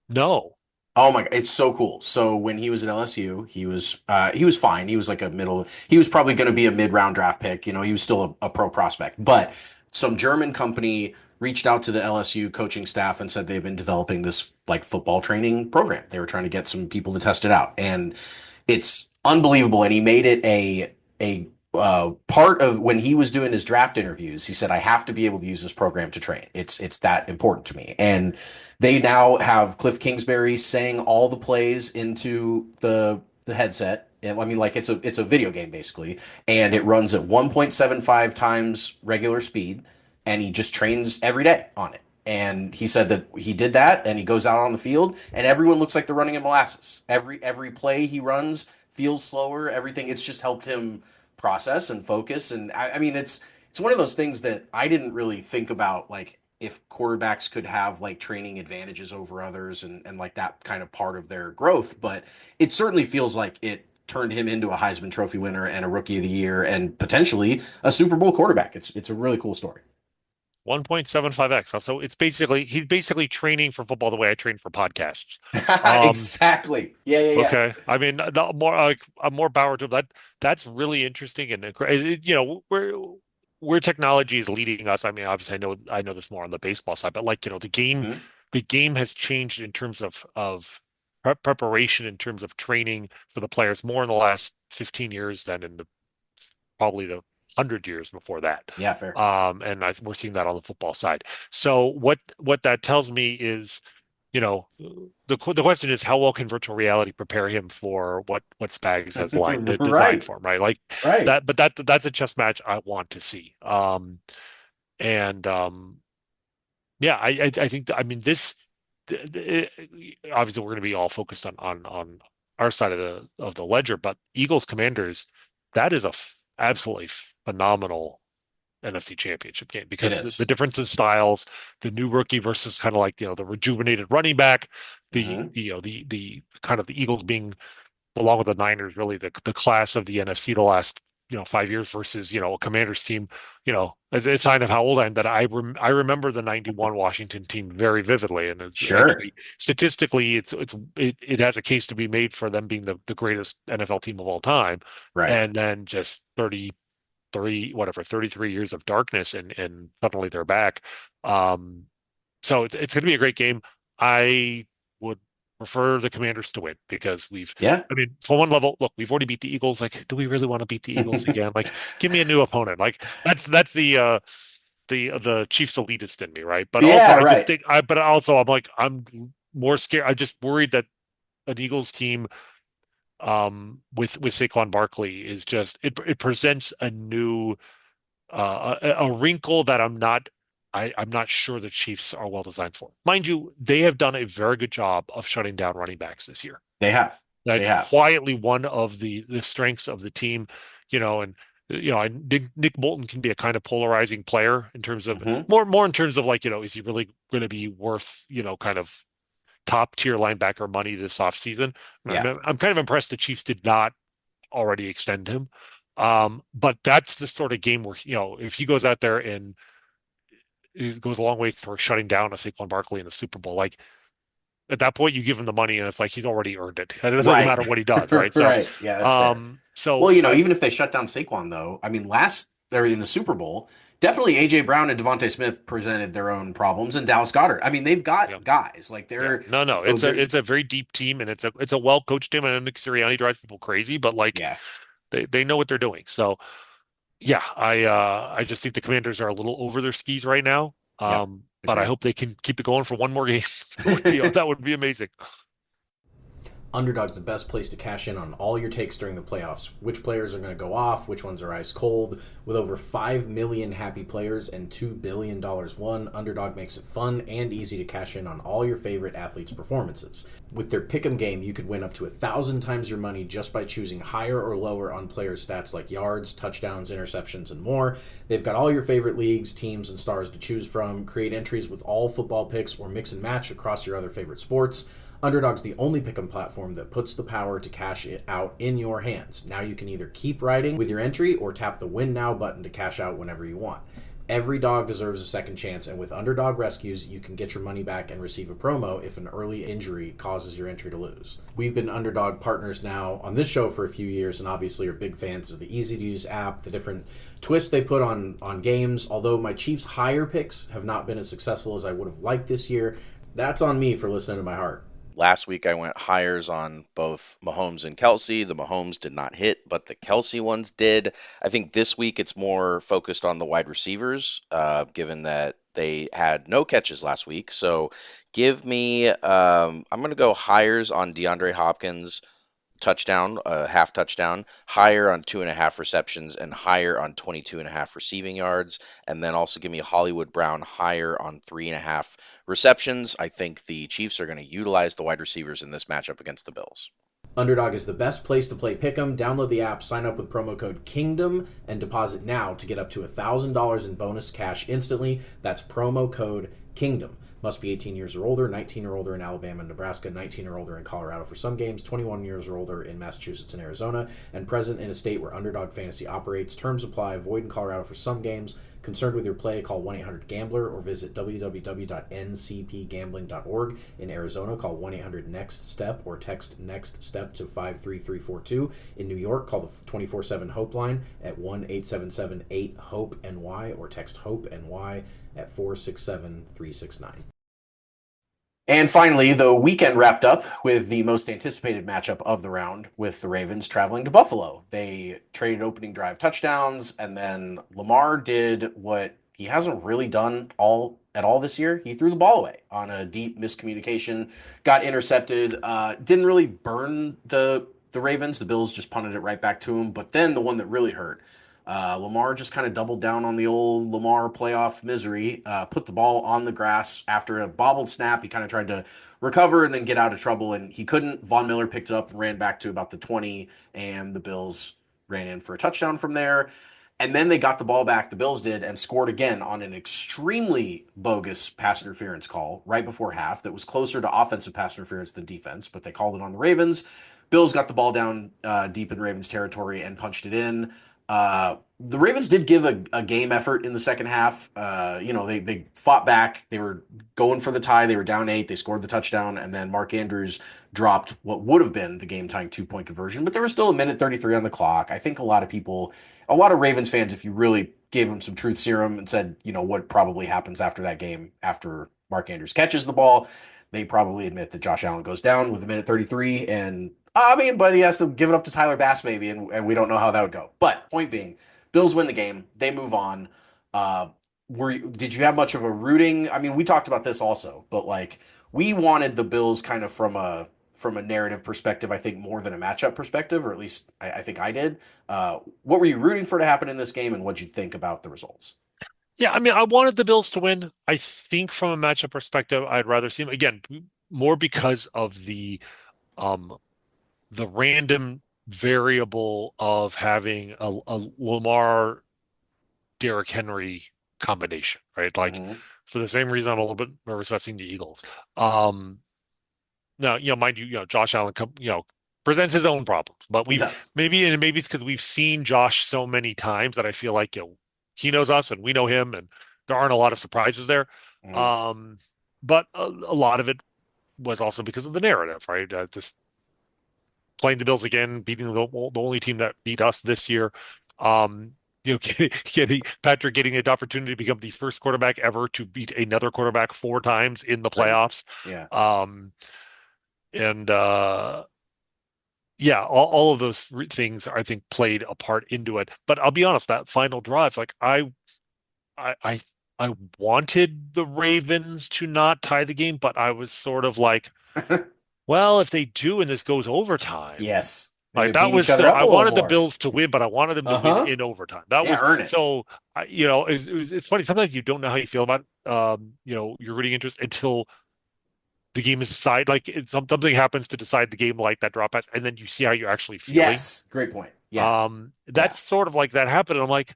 [SPEAKER 2] no.
[SPEAKER 1] Oh my God, it's so cool. So when he was at LSU, he was fine. He was like a middle. He was probably going to be a mid-round draft pick. He was still a pro prospect. But some German company reached out to the LSU coaching staff and said they've been developing this like football training program. They were trying to get some people to test it out, and it's unbelievable. And he made it a part of when he was doing his draft interviews. He said, "I have to be able to use this program to train. It's that important to me." And they now have Cliff Kingsbury saying all the plays into the headset. And I mean, like it's a video game basically, and it runs at 1.75 times regular speed, and he just trains every day on it. And he said that he did that, and he goes out on the field, and everyone looks like they're running in molasses. Every play he runs feels slower. Everything it's just helped him process and focus. And I mean, it's one of those things that I didn't really think about, like if quarterbacks could have like training advantages over others and like that kind of part of their growth. But it certainly feels like it turned him into a Heisman Trophy winner and a Rookie of the Year and potentially a Super Bowl quarterback. It's a really cool story.
[SPEAKER 2] 1.75x. So he's basically training for football the way I train for podcasts. Um,
[SPEAKER 1] Exactly. Yeah, yeah, yeah.
[SPEAKER 2] okay. I mean, more like more power to him. That's really interesting and where technology is leading us. I mean, obviously I know this more on the baseball side, but like,
[SPEAKER 1] Mhm.
[SPEAKER 2] the game has changed in terms of preparation, in terms of training for the players more in the last 15 years than in the probably the 100 years before that.
[SPEAKER 1] Yeah, fair.
[SPEAKER 2] We're seeing that on the football side. So what that tells me is, you know, the question is how well can virtual reality prepare him for what Spags has designed
[SPEAKER 1] Right,
[SPEAKER 2] for him, right? Like
[SPEAKER 1] right.
[SPEAKER 2] that, but that's a chess match I want to see. And Yeah, I think I mean this. Obviously, we're going to be all focused on our side of the ledger, but Eagles Commanders, that is absolutely phenomenal NFC Championship game
[SPEAKER 1] It
[SPEAKER 2] because the
[SPEAKER 1] is.
[SPEAKER 2] difference in styles, the new rookie versus kind of like the rejuvenated running back,
[SPEAKER 1] Hmm.
[SPEAKER 2] the kind of the Eagles being along with the Niners really the class of the NFC the last 5 years versus a Commanders team. A sign of how old I am that I remember the '91 Washington team very vividly, and it's
[SPEAKER 1] Sure.
[SPEAKER 2] actually statistically it has a case to be made for them being the greatest NFL team of all time,
[SPEAKER 1] Right.
[SPEAKER 2] and then just 33 years of darkness, and suddenly they're back. Um, so it's going to be a great game. I would prefer the Commanders to win because
[SPEAKER 1] Yeah.
[SPEAKER 2] I mean, for one level, look, we've already beat the Eagles. Like, do we really want to beat the Eagles again? Like, give me a new opponent. Like, that's the Chiefs elitist in me, right? But also,
[SPEAKER 1] Yeah,
[SPEAKER 2] I just
[SPEAKER 1] right.
[SPEAKER 2] think but also I'm like I'm more scared. I'm just worried that an Eagles team with Saquon Barkley is just it presents a new a wrinkle that I'm not sure the Chiefs are well designed for. Mind you, they have done a very good job of shutting down running backs this year.
[SPEAKER 1] They have. They
[SPEAKER 2] That's
[SPEAKER 1] have.
[SPEAKER 2] quietly one of the strengths of the team, and Nick Bolton can be a kind of polarizing player in terms of
[SPEAKER 1] Hmm.
[SPEAKER 2] more in terms of like, is he really going to be worth, kind of top tier linebacker money this offseason?
[SPEAKER 1] Yeah.
[SPEAKER 2] I'm kind of impressed the Chiefs did not already extend him. But that's the sort of game where, if he goes out there and it goes a long way towards shutting down a Saquon Barkley in the Super Bowl, like at that point you give him the money and it's like he's already earned it. And it doesn't
[SPEAKER 1] Right.
[SPEAKER 2] matter what he does, right? So,
[SPEAKER 1] Right. Yeah, that's fair. Well,
[SPEAKER 2] so I
[SPEAKER 1] even if they shut down Saquon, though, I mean, last they're in the Super Bowl, definitely AJ Brown and Devontae Smith presented their own problems, and Dallas Goddard. I mean, they've
[SPEAKER 2] yeah,
[SPEAKER 1] got guys like
[SPEAKER 2] yeah,
[SPEAKER 1] they're,
[SPEAKER 2] no,
[SPEAKER 1] you know, they're,
[SPEAKER 2] it's a very deep team and it's a well coached team and Nick Sirianni drives people crazy, but like
[SPEAKER 1] yeah,
[SPEAKER 2] they know what they're doing. So yeah, I just think the Commanders are a little over their skis right now.
[SPEAKER 1] yep,
[SPEAKER 2] But I
[SPEAKER 1] agreed.
[SPEAKER 2] hope they can keep it going for one more game. That would be amazing.
[SPEAKER 1] Underdog's the best place to cash in on all your takes during the playoffs. Which players are going to go off, which ones are ice cold. With over 5 million happy players and $2 billion won, Underdog makes it fun and easy to cash in on all your favorite athletes' performances. With their pick'em game, you could win up to 1,000 times your money just by choosing higher or lower on players' stats like yards, touchdowns, interceptions, and more. They've got all your favorite leagues, teams, and stars to choose from. Create entries with all football picks or mix and match across your other favorite sports. Underdog's the only pick'em platform that puts the power to cash it out in your hands. Now you can either keep riding with your entry or tap the Win Now button to cash out whenever you want. Every dog deserves a second chance, and with Underdog Rescues, you can get your money back and receive a promo if an early injury causes your entry to lose. We've been Underdog partners now on this show for a few years, and obviously are big fans of the easy-to-use app, the different twists they put on games. Although my Chiefs higher picks have not been as successful as I would have liked this year, that's on me for listening to my heart.
[SPEAKER 3] Last week I went hires on both Mahomes and Kelsey. The Mahomes did not hit, but the Kelsey ones did. I think this week it's more focused on the wide receivers, given that they had no catches last week. So give me, I'm going to go hires on DeAndre Hopkins, touchdown, half touchdown, higher on 2.5 receptions, and higher on 22.5 receiving yards. And then also give me Hollywood Brown higher on 3.5 receptions. I think the Chiefs are going to utilize the wide receivers in this matchup against the Bills.
[SPEAKER 1] Underdog is the best place to play Pick'em. Download the app, sign up with promo code KINGDOM, and deposit now to get up to $1,000 in bonus cash instantly. That's promo code KINGDOM. Must be 18 years or older, 19 or older in Alabama and Nebraska, 19 or older in Colorado for some games, 21 years or older in Massachusetts and Arizona, and present in a state where Underdog Fantasy operates. Terms apply. Void in Colorado for some games. Concerned with your play, call 1-800-GAMBLER or visit www.ncpgambling.org. In Arizona, call 1-800-NEXT-STEP or text NEXT STEP to 53342. In New York, call the 24/7 Hope line at 1-877-8-HOPE-NY or text HOPE-NY at 467-369. And finally, the weekend wrapped up with the most anticipated matchup of the round, with the Ravens traveling to Buffalo. They traded opening drive touchdowns, and then Lamar did what he hasn't really done all this year. He threw the ball away on a deep miscommunication, got intercepted, didn't really burn the Ravens. The Bills just punted it right back to him. But then the one that really hurt, Lamar just kind of doubled down on the old Lamar playoff misery, put the ball on the grass after a bobbled snap. He kind of tried to recover and then get out of trouble, and he couldn't. Von Miller picked it up and ran back to about the 20, and the Bills ran in for a touchdown from there. And then they got the ball back, the Bills did, and scored again on an extremely bogus pass interference call right before half that was closer to offensive pass interference than defense, but they called it on the Ravens. Bills got the ball down deep in Ravens territory and punched it in. The Ravens did give a game effort in the second half. They fought back. They were going for the tie. They were down 8. They scored the touchdown, and then Mark Andrews dropped what would have been the game-tying 2-point conversion. But there was still a minute 33 on the clock. I think a lot of Ravens fans, if you really gave them some truth serum and said, what probably happens after that game, after Mark Andrews catches the ball, they probably admit that Josh Allen goes down with a minute 33, and but he has to give it up to Tyler Bass maybe, and we don't know how that would go. But point being, Bills win the game. They move on. Did you have much of a rooting? I mean, we talked about this also, but like we wanted the Bills kind of from a narrative perspective, I think more than a matchup perspective, or at least I think I did. What were you rooting for to happen in this game, and what'd you think about the results?
[SPEAKER 2] Yeah, I mean, I wanted the Bills to win. I think from a matchup perspective, I'd rather see them again, more because of the random variable of having a Lamar Derrick Henry combination, right? Like
[SPEAKER 1] Mm-hmm.
[SPEAKER 2] for the same reason I'm a little bit nervous about seeing the Eagles. Now, mind you, Josh Allen, presents his own problems, but
[SPEAKER 1] He does.
[SPEAKER 2] maybe it's because we've seen Josh so many times that I feel like, he knows us and we know him, and there aren't a lot of surprises there.
[SPEAKER 1] Mm-hmm.
[SPEAKER 2] Um, but a lot of it was also because of the narrative, right? Just playing the Bills again, beating the only team that beat us this year. Um, Patrick getting the opportunity to become the first quarterback ever to beat another quarterback 4 times in the
[SPEAKER 1] Crazy.
[SPEAKER 2] playoffs.
[SPEAKER 1] Yeah.
[SPEAKER 2] Um, and Yeah, all of those things I think played a part into it. But I'll be honest, that final drive, like I, I, I wanted the Ravens to not tie the game, but I was sort of like, well, if they do and this goes overtime.
[SPEAKER 1] Yes. They're
[SPEAKER 2] Like
[SPEAKER 1] gonna
[SPEAKER 2] that
[SPEAKER 1] beat
[SPEAKER 2] was
[SPEAKER 1] each other
[SPEAKER 2] still,
[SPEAKER 1] up
[SPEAKER 2] I
[SPEAKER 1] a little
[SPEAKER 2] wanted the
[SPEAKER 1] more.
[SPEAKER 2] Bills to win, but I wanted them to win
[SPEAKER 1] Uh-huh.
[SPEAKER 2] in overtime. That
[SPEAKER 1] Yeah,
[SPEAKER 2] was
[SPEAKER 1] earn it.
[SPEAKER 2] so, it's funny. Sometimes you don't know how you feel about, your rooting interest until the game is decided. Like something happens to decide the game, like that drop pass, and then you see how you're actually feeling.
[SPEAKER 1] Yes. Great point. Yeah. Yeah.
[SPEAKER 2] That's sort of like that happened. And I'm like,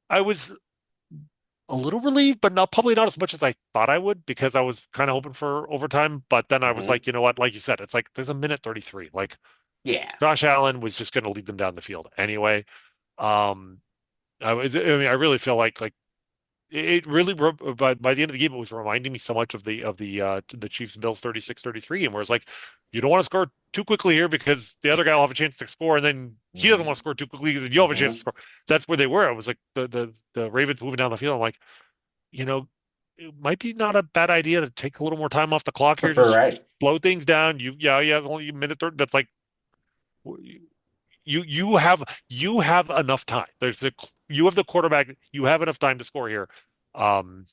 [SPEAKER 2] I was a little relieved, but probably not as much as I thought I would because I was kind of hoping for overtime. But then I was
[SPEAKER 1] Hmm.
[SPEAKER 2] like, you know what? Like you said, it's like there's a minute 33. Like
[SPEAKER 1] Yeah.
[SPEAKER 2] Josh Allen was just going to lead them down the field anyway. Um, I really feel like it really by the end of the game it was reminding me so much of the Chiefs Bills 36-33 game where it's like you don't want to score too quickly here because the other guy will have a chance to score and then he doesn't
[SPEAKER 1] Hmm.
[SPEAKER 2] want to score too quickly because you have a chance to
[SPEAKER 1] Hmm.
[SPEAKER 2] score. That's where they were. It was like the Ravens moving down the field. I'm like, you know, it might be not a bad idea to take a little more time off the clock here, just
[SPEAKER 1] Right.
[SPEAKER 2] slow things down. You have only a minute 30. That's like you have enough time. You have the quarterback. You have enough time to score here. Um,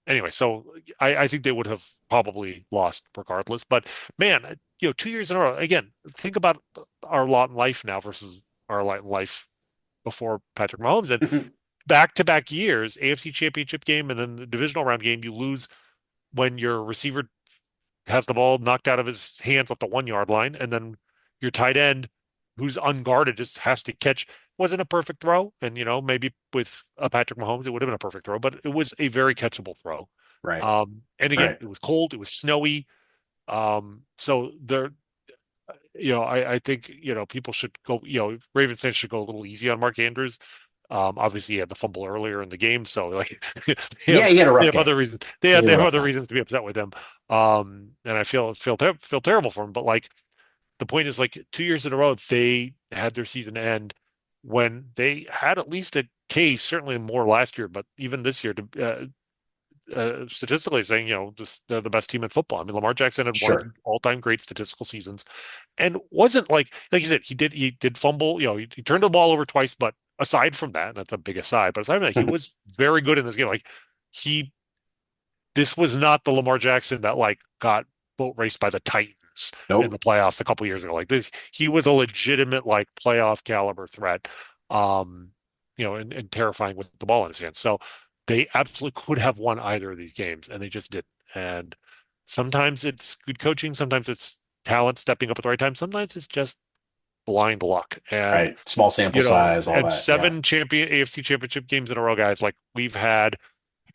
[SPEAKER 2] anyway, so I think they would have probably lost regardless. But man, 2 years in a row. Again, think about our lot in life now versus our lot in life before Patrick Mahomes. And back-to-back years, AFC Championship game and then the divisional round game, you lose when your receiver has the ball knocked out of his hands off the 1 yard line, and then your tight end, who's unguarded, just has to catch. Wasn't a perfect throw, and maybe with Patrick Mahomes, it would have been a perfect throw, but it was a very catchable throw.
[SPEAKER 1] Right.
[SPEAKER 2] And again,
[SPEAKER 1] Right.
[SPEAKER 2] it was cold, it was snowy. So there, I think people should go. Ravens fans should go a little easy on Mark Andrews. Obviously, he had the fumble earlier in the game, so like they
[SPEAKER 1] Yeah,
[SPEAKER 2] have
[SPEAKER 1] he had a
[SPEAKER 2] they
[SPEAKER 1] rough
[SPEAKER 2] have
[SPEAKER 1] game.
[SPEAKER 2] other reasons.
[SPEAKER 1] He had
[SPEAKER 2] They
[SPEAKER 1] a
[SPEAKER 2] have
[SPEAKER 1] rough
[SPEAKER 2] other
[SPEAKER 1] night.
[SPEAKER 2] reasons to be upset with him. And I feel terrible for him. But like the point is, like 2 years in a row, they had their season end when they had at least a case, certainly more last year, but even this year, to statistically saying, just they're the best team in football. I mean, Lamar Jackson had one of the
[SPEAKER 1] Sure.
[SPEAKER 2] all-time great statistical seasons and wasn't like you said, he did fumble, he turned the ball over twice, but aside from that, and that's a big aside, but aside from that, he was very good in this game. Like he this was not the Lamar Jackson that like got boat raced by the Titans in
[SPEAKER 1] Nope.
[SPEAKER 2] the playoffs a couple years ago. Like this, he was a legitimate like playoff caliber threat, um, and terrifying with the ball in his hands. So they absolutely could have won either of these games, and they just didn't. And sometimes it's good coaching, sometimes it's talent stepping up at the right time, sometimes it's just blind luck. And
[SPEAKER 1] Right. Small sample size, all
[SPEAKER 2] and
[SPEAKER 1] that. Yeah.
[SPEAKER 2] seven champion AFC championship games in a row, guys, like we've had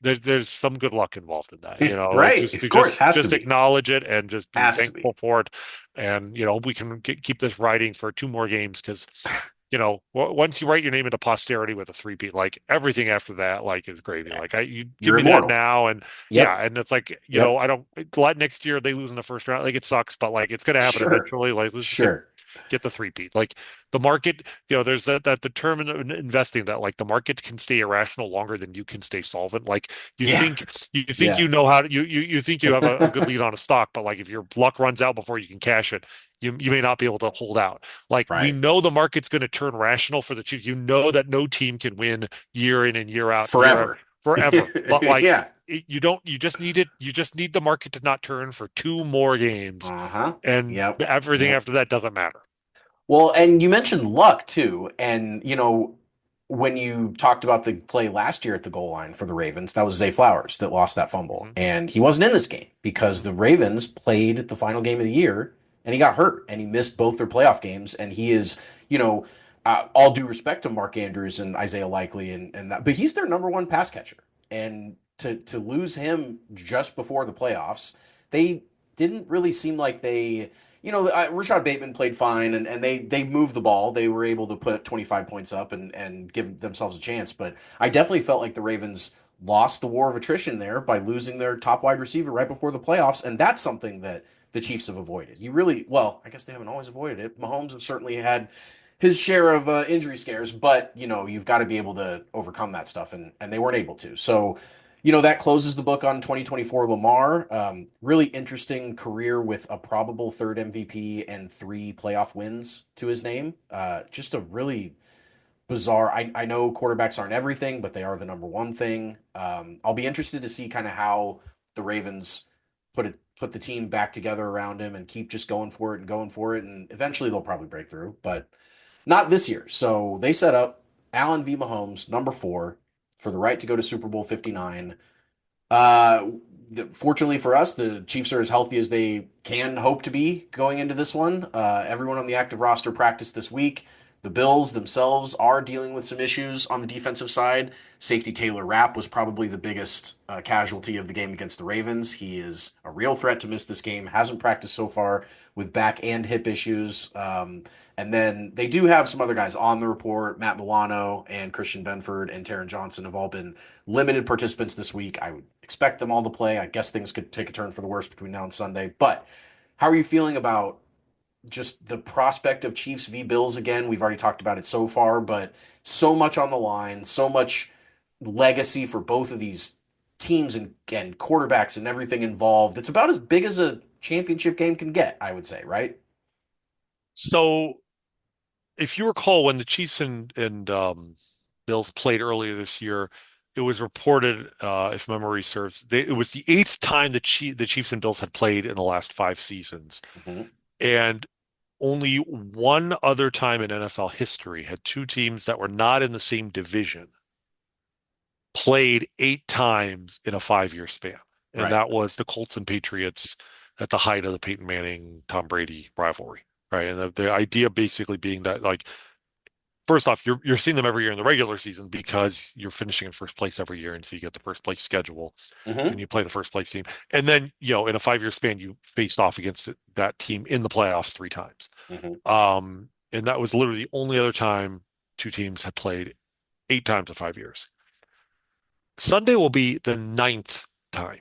[SPEAKER 2] there's some good luck involved in that. Like
[SPEAKER 1] Right.
[SPEAKER 2] just
[SPEAKER 1] Of course. Has to
[SPEAKER 2] just
[SPEAKER 1] be.
[SPEAKER 2] acknowledge it and just be
[SPEAKER 1] Has to be.
[SPEAKER 2] thankful for it. And we can keep this riding for two more games because once you write your name into posterity with a three-peat, like everything after that, like is gravy. Like you give
[SPEAKER 1] You're
[SPEAKER 2] me that
[SPEAKER 1] immortal.
[SPEAKER 2] now, and yeah,
[SPEAKER 1] Yep.
[SPEAKER 2] and it's like
[SPEAKER 1] Yep.
[SPEAKER 2] I don't let next year they lose in the first round, like it sucks, but like it's gonna happen
[SPEAKER 1] Sure.
[SPEAKER 2] eventually. Like let's just
[SPEAKER 1] Sure.
[SPEAKER 2] get the three-peat. Like the market, there's that the term in investing that like the market can stay irrational longer than you can stay solvent. Like you
[SPEAKER 1] Yeah.
[SPEAKER 2] think you think
[SPEAKER 1] Yeah.
[SPEAKER 2] you know how to you think you have a good lead on a stock, but like if your luck runs out before you can cash it, you may not be able to hold out. Like we
[SPEAKER 1] Right.
[SPEAKER 2] know the market's going to turn rational for the Chiefs. You know that no team can win year in and year out
[SPEAKER 1] Forever.
[SPEAKER 2] forever. But like
[SPEAKER 1] Yeah.
[SPEAKER 2] you don't you just need it. You just need the market to not turn for two more games,
[SPEAKER 1] Uh-huh.
[SPEAKER 2] and
[SPEAKER 1] Yep.
[SPEAKER 2] everything
[SPEAKER 1] Yep.
[SPEAKER 2] after that doesn't matter.
[SPEAKER 1] Well, and you mentioned luck too. And, when you talked about the play last year at the goal line for the Ravens, that was Zay Flowers that lost that fumble.
[SPEAKER 2] Hmm.
[SPEAKER 1] And he wasn't in this game because
[SPEAKER 2] Hmm.
[SPEAKER 1] the Ravens played the final game of the year and he got hurt and he missed both their playoff games. And he is, all due respect to Mark Andrews and Isaiah Likely and that, but he's their number one pass catcher. And to lose him just before the playoffs, they didn't really seem like they Rashad Bateman played fine and they moved the ball. They were able to put 25 points up and give themselves a chance. But I definitely felt like the Ravens lost the war of attrition there by losing their top wide receiver right before the playoffs. And that's something that the Chiefs have avoided. Well, I guess they haven't always avoided it. Mahomes has certainly had his share of injury scares, but you've got to be able to overcome that stuff, and they weren't able to. So that closes the book on 2024 Lamar. Really interesting career with a probable third MVP and three playoff wins to his name. Just a really bizarre. I know quarterbacks aren't everything, but they are the number one thing. I'll be interested to see kind of how the Ravens put the team back together around him and keep just going for it and going for it, and eventually they'll probably break through, but not this year. So they set up Allen v. Mahomes, number four, for the right to go to Super Bowl 59. Uh, Fortunately for us, the Chiefs are as healthy as they can hope to be going into this one. Everyone on the active roster practiced this week. The Bills themselves are dealing with some issues on the defensive side. Safety Taylor Rapp was probably the biggest casualty of the game against the Ravens. He is a real threat to miss this game. Hasn't practiced so far with back and hip issues. And then they do have some other guys on the report. Matt Milano and Christian Benford and Taron Johnson have all been limited participants this week. I would expect them all to play. I guess things could take a turn for the worse between now and Sunday. But how are you feeling about just the prospect of Chiefs v. Bills again? We've already talked about it so far, but so much on the line, so much legacy for both of these teams and quarterbacks and everything involved. It's about as big as a championship game can get, I would say, right?
[SPEAKER 2] So if you recall when the Chiefs and Bills played earlier this year, it was reported, if memory serves, it was the eighth time the Chiefs and Bills had played in the last 5 seasons.
[SPEAKER 1] Mm-hmm.
[SPEAKER 2] And only one other time in NFL history had two teams that were not in the same division played 8 times in a 5-year span. And
[SPEAKER 1] Right.
[SPEAKER 2] that was the Colts and Patriots at the height of the Peyton Manning, Tom Brady rivalry. Right. And the idea basically being that, like, first off, you're seeing them every year in the regular season because you're finishing in first place every year, and so you get the first place schedule, and
[SPEAKER 1] Mm-hmm.
[SPEAKER 2] you play the first place team. And then, in a 5-year span, you faced off against that team in the playoffs 3 times.
[SPEAKER 1] Mm-hmm.
[SPEAKER 2] And that was literally the only other time two teams had played 8 times in 5 years. Sunday will be the ninth time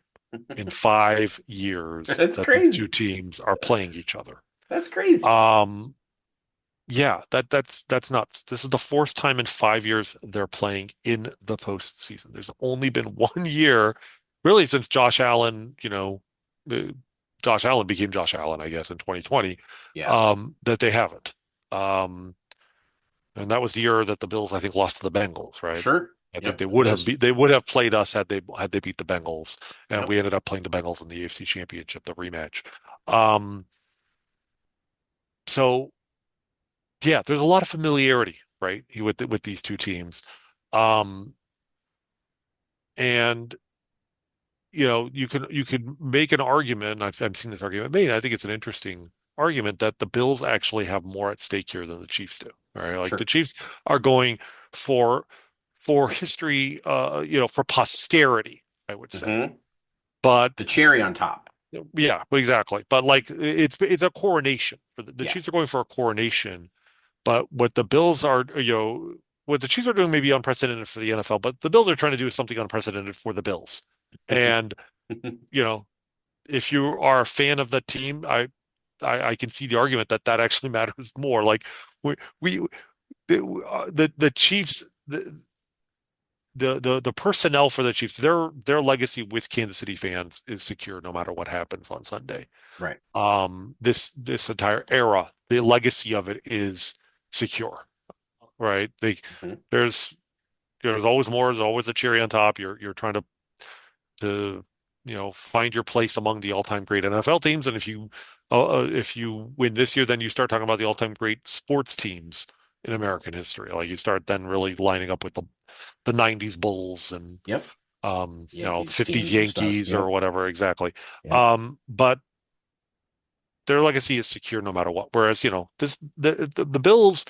[SPEAKER 2] in 5 years
[SPEAKER 1] That's
[SPEAKER 2] that these two
[SPEAKER 1] crazy.
[SPEAKER 2] teams are playing each other.
[SPEAKER 1] That's crazy.
[SPEAKER 2] Um, Yeah, that's nuts. This is the fourth time in 5 years they're playing in the postseason. There's only been 1 year, really, since uh, Josh Allen became Josh Allen, I guess, in 2020,
[SPEAKER 1] Yeah.
[SPEAKER 2] that they haven't. Um, and that was the year that the Bills, I think, lost to the Bengals, right?
[SPEAKER 1] Sure.
[SPEAKER 2] I think
[SPEAKER 1] Yep. It is.
[SPEAKER 2] they would have played us had they beat the Bengals, and
[SPEAKER 1] Yep.
[SPEAKER 2] we ended up playing the Bengals in the AFC Championship, the rematch. Um, so. Yeah, there's a lot of familiarity, right, with these two teams. Um, and you could make an argument, I've seen this argument made, and I think it's an interesting argument that the Bills actually have more at stake here than the Chiefs do. All right. Like the
[SPEAKER 1] Sure.
[SPEAKER 2] Chiefs are going for for history, for posterity, I would say.
[SPEAKER 1] Mm-hmm.
[SPEAKER 2] But
[SPEAKER 1] The cherry on top.
[SPEAKER 2] yeah, exactly. But like it's a coronation. The
[SPEAKER 1] Yeah.
[SPEAKER 2] Chiefs are going for a coronation. But what the Bills are, what the Chiefs are doing may be unprecedented for the NFL, but the Bills are trying to do something unprecedented for the Bills. And, you know, if you are a fan of the team, I can see the argument that that actually matters more. Like we the Chiefs, the personnel for the Chiefs, their legacy with Kansas City fans is secure no matter what happens on Sunday.
[SPEAKER 1] Right.
[SPEAKER 2] This entire era, the legacy of it is secure, right?
[SPEAKER 1] Mm-hmm.
[SPEAKER 2] There's there's always more. There's always a cherry on top. You're trying to find your place among the all-time great NFL teams, and if you win this year, then you start talking about the all-time great sports teams in American history. Like you start then really lining up with the '90s Bulls and
[SPEAKER 1] Yep.
[SPEAKER 2] the
[SPEAKER 1] Yankees
[SPEAKER 2] '50s
[SPEAKER 1] teams and stuff.
[SPEAKER 2] Yankees or
[SPEAKER 1] Yep.
[SPEAKER 2] whatever exactly.
[SPEAKER 1] Yep.
[SPEAKER 2] But their legacy is secure no matter what. Whereas, the Bills,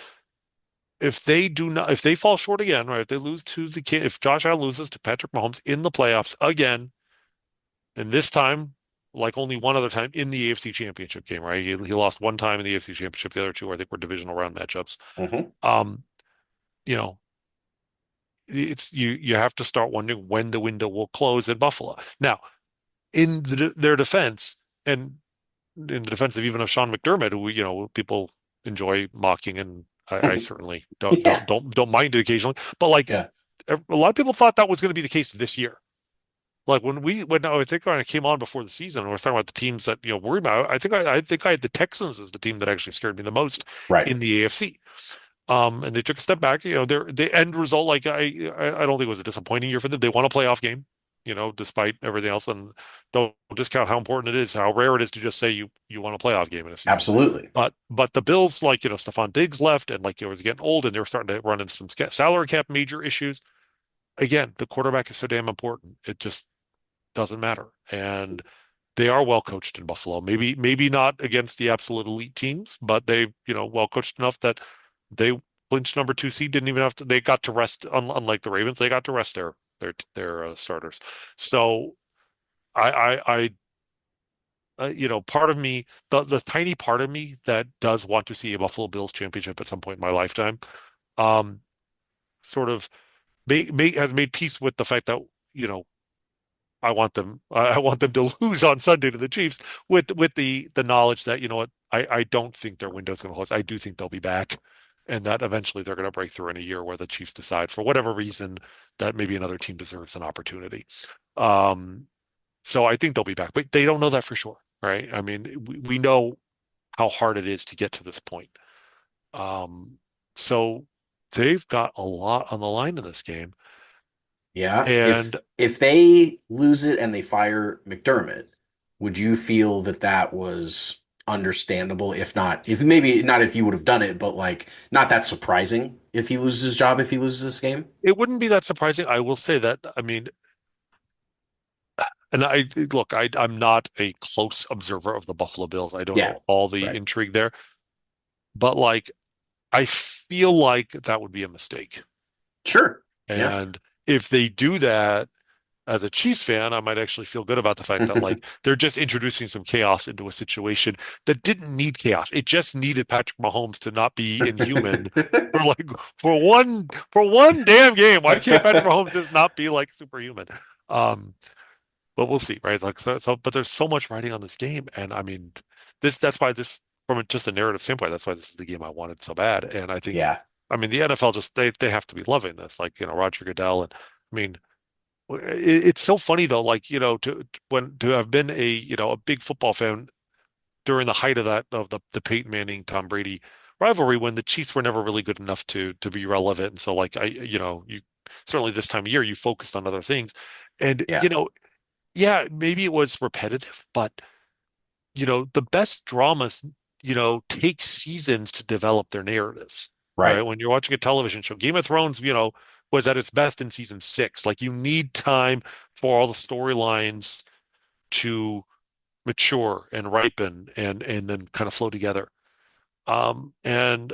[SPEAKER 2] if they fall short again, right, if they lose to if Josh Allen loses to Patrick Mahomes in the playoffs again, and this time, like only one other time in the AFC Championship game, right? He lost one time in the AFC Championship. The other two, I think, were divisional round matchups.
[SPEAKER 1] Mm-hmm.
[SPEAKER 2] Um, you know, it's you have to start wondering when the window will close in Buffalo. Now, in their defense, and in the defense of even of Sean McDermott, who people enjoy mocking, and I certainly
[SPEAKER 1] Yeah.
[SPEAKER 2] don't mind it occasionally. But like
[SPEAKER 1] Yeah.
[SPEAKER 2] a lot of people thought that was going to be the case this year. Like when I think when I came on before the season, and we were talking about the teams that worry about. I think I had the Texans as the team that actually scared me the most
[SPEAKER 1] Right.
[SPEAKER 2] in the AFC. And they took a step back. The end result, like I don't think it was a disappointing year for them. They won a playoff game, despite everything else. And don't discount how important it is, how rare it is to just say you won a playoff game in a season.
[SPEAKER 1] Absolutely.
[SPEAKER 2] But the Bills, like Stephon Diggs left, and like was getting old, and they were starting to run into some salary cap major issues. Again, the quarterback is so damn important. It just doesn't matter. And they are well coached in Buffalo. Maybe not against the absolute elite teams, but they well coached enough that they clinched number two seed, didn't even have to. They got to rest, unlike the Ravens, they got to rest their starters. So I part of me, the tiny part of me that does want to see a Buffalo Bills championship at some point in my lifetime, um, sort of has made peace with the fact that you know I want them to lose on Sunday to the Chiefs with the knowledge that you know what I don't think their window's going to close. I do think they'll be back, and that eventually they're going to break through in a year where the Chiefs decide for whatever reason that maybe another team deserves an opportunity. Um, so I think they'll be back, but they don't know that for sure, right? I mean, we know how hard it is to get to this point. Um, so they've got a lot on the line in this game,
[SPEAKER 1] Yeah. If
[SPEAKER 2] and
[SPEAKER 1] if they lose it and they fire McDermott, would you feel that that was understandable? If not, if maybe not if you would have done it, but like not that surprising if he loses his job, if he loses this game?
[SPEAKER 2] it wouldn't be that surprising. I will say that. I mean, and I look, I'm not a close observer of the Buffalo Bills. I don't
[SPEAKER 1] Yeah.
[SPEAKER 2] know all the
[SPEAKER 1] Right.
[SPEAKER 2] intrigue there, but like I feel like that would be a mistake.
[SPEAKER 1] Sure. Yeah.
[SPEAKER 2] And if they do that, as a Chiefs fan, I might actually feel good about the fact that like they're just introducing some chaos into a situation that didn't need chaos. It just needed Patrick Mahomes to not be inhuman for like for one damn game. Why can't Patrick Mahomes just not be like superhuman? Um, but we'll see, right? Like but there's so much writing on this game, and I mean, that's why this from just a narrative standpoint, that's why this is the game I wanted so bad. And I think,
[SPEAKER 1] Yeah.
[SPEAKER 2] I mean, the NFL just they have to be loving this, like Roger Goodell, and I mean. It's so funny though, like to have been a big football fan during the height of the Peyton Manning Tom Brady rivalry when the Chiefs were never really good enough to be relevant, and so like you certainly this time of year you focused on other things, and
[SPEAKER 1] Yeah.
[SPEAKER 2] yeah, maybe it was repetitive, but the best dramas take seasons to develop their narratives, right?
[SPEAKER 1] Right.
[SPEAKER 2] When you're watching a television show, Game of Thrones, was at its best in season six. Like you need time for all the storylines to mature and ripen and then kind of flow together. And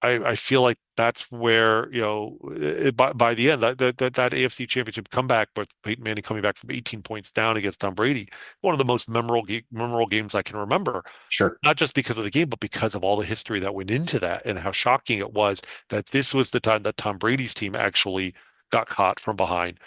[SPEAKER 2] I feel like that's where, by the end, that AFC Championship comeback, with Peyton Manning coming back from 18 points down against Tom Brady, one of the most memorable games I can remember,
[SPEAKER 1] Sure.
[SPEAKER 2] not just because of the game, but because of all the history that went into that and how shocking it was that this was the time that Tom Brady's team actually got caught from behind.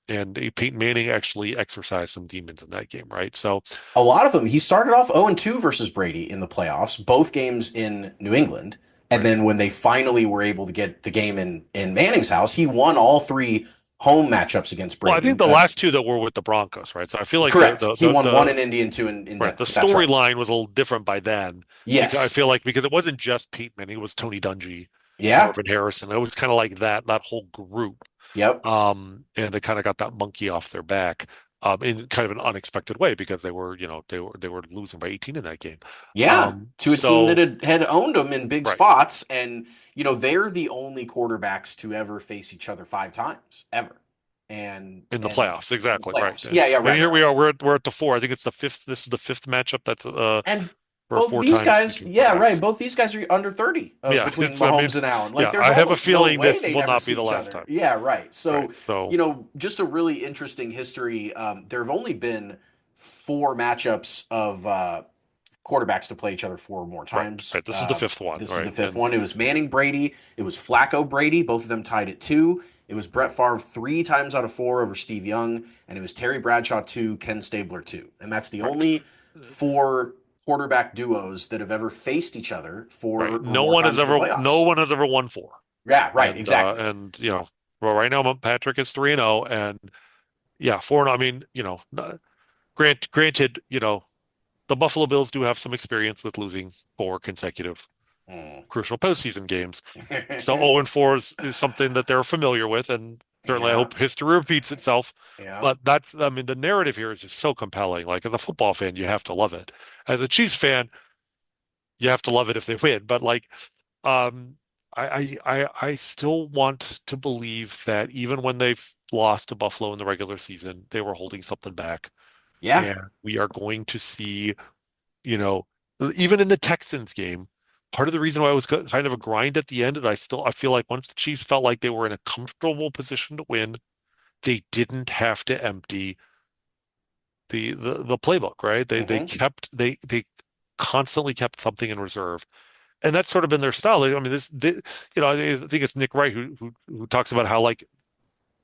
[SPEAKER 2] And Peyton Manning actually exercised some demons in that game, right? So,
[SPEAKER 1] A lot of them. He started off 0-2 versus Brady in the playoffs, both games in New England. And
[SPEAKER 2] right.
[SPEAKER 1] then when they finally were able to get the game in Manning's house, he won all three home matchups against
[SPEAKER 2] Well, I think
[SPEAKER 1] Brady.
[SPEAKER 2] the last two that were with the Broncos, right? So I feel like
[SPEAKER 1] Correct. He won one in Indy and two in
[SPEAKER 2] right, the
[SPEAKER 1] Denver. That's right.
[SPEAKER 2] storyline was a little different by then because I
[SPEAKER 1] Yes.
[SPEAKER 2] feel like because it wasn't just Pete Manning, it was Tony Dungy,
[SPEAKER 1] Yeah.
[SPEAKER 2] Marvin Harrison. It was kind of like that whole group.
[SPEAKER 1] Yep.
[SPEAKER 2] And they kind of got that monkey off their back, in kind of an unexpected way because they were losing by 18 in that game.
[SPEAKER 1] Yeah. To a team that
[SPEAKER 2] So
[SPEAKER 1] had owned them in big
[SPEAKER 2] right
[SPEAKER 1] spots. And, they're the only quarterbacks to ever face each other five times, ever.
[SPEAKER 2] in the
[SPEAKER 1] And
[SPEAKER 2] playoffs,
[SPEAKER 1] in the
[SPEAKER 2] exactly right.
[SPEAKER 1] playoffs. Yeah, yeah,
[SPEAKER 2] And
[SPEAKER 1] right,
[SPEAKER 2] here
[SPEAKER 1] right,
[SPEAKER 2] we
[SPEAKER 1] right.
[SPEAKER 2] are. We're at the four. I think it's the fifth. This is the fifth matchup that's
[SPEAKER 1] And
[SPEAKER 2] for
[SPEAKER 1] both
[SPEAKER 2] four
[SPEAKER 1] these
[SPEAKER 2] times
[SPEAKER 1] guys,
[SPEAKER 2] between
[SPEAKER 1] yeah, right.
[SPEAKER 2] quarterbacks.
[SPEAKER 1] Both these guys are under 30
[SPEAKER 2] Yeah,
[SPEAKER 1] between
[SPEAKER 2] it's. I mean,
[SPEAKER 1] Mahomes and Allen. Like,
[SPEAKER 2] yeah,
[SPEAKER 1] there's
[SPEAKER 2] I have a
[SPEAKER 1] almost no
[SPEAKER 2] feeling
[SPEAKER 1] way
[SPEAKER 2] this
[SPEAKER 1] they
[SPEAKER 2] will
[SPEAKER 1] never
[SPEAKER 2] not be
[SPEAKER 1] see
[SPEAKER 2] the
[SPEAKER 1] each
[SPEAKER 2] last
[SPEAKER 1] other.
[SPEAKER 2] time.
[SPEAKER 1] Yeah, right. So,
[SPEAKER 2] Right. So
[SPEAKER 1] just a really interesting history. There have only been four matchups of quarterbacks to play each other four more
[SPEAKER 2] right,
[SPEAKER 1] times.
[SPEAKER 2] right. This is the fifth one,
[SPEAKER 1] This is the
[SPEAKER 2] right?
[SPEAKER 1] fifth
[SPEAKER 2] And
[SPEAKER 1] one. It was Manning Brady. It was Flacco Brady. Both of them tied at two. It was Brett Favre three times out of four over Steve Young, and it was Terry Bradshaw two, Ken Stabler two, and that's the
[SPEAKER 2] right,
[SPEAKER 1] only four quarterback duos that have ever faced each other
[SPEAKER 2] right.
[SPEAKER 1] four or more times in the
[SPEAKER 2] No
[SPEAKER 1] playoffs.
[SPEAKER 2] one has ever won four.
[SPEAKER 1] Yeah, right, exactly.
[SPEAKER 2] And well, right now Patrick is 3-0, and yeah, 4-0. I mean, granted, the Buffalo Bills do have some experience with losing four consecutive
[SPEAKER 1] Mm.
[SPEAKER 2] crucial postseason games. So 0-4 is something that they're familiar with, and certainly I
[SPEAKER 1] Yeah,
[SPEAKER 2] hope history repeats itself.
[SPEAKER 1] yeah,
[SPEAKER 2] But I mean, the narrative here is just so compelling. Like as a football fan, you have to love it. As a Chiefs fan, you have to love it if they win. But like, um, I still want to believe that even when they've lost to Buffalo in the regular season, they were holding something back,
[SPEAKER 1] yeah,
[SPEAKER 2] and we are going to see, you know, even in the Texans game. part of the reason why it was kind of a grind at the end, and I feel like once the Chiefs felt like they were in a comfortable position to win, they didn't have to empty the playbook, right?
[SPEAKER 1] Hmm.
[SPEAKER 2] They constantly kept something in reserve, and that's sort of been their style. I mean, I think it's Nick Wright who talks about how like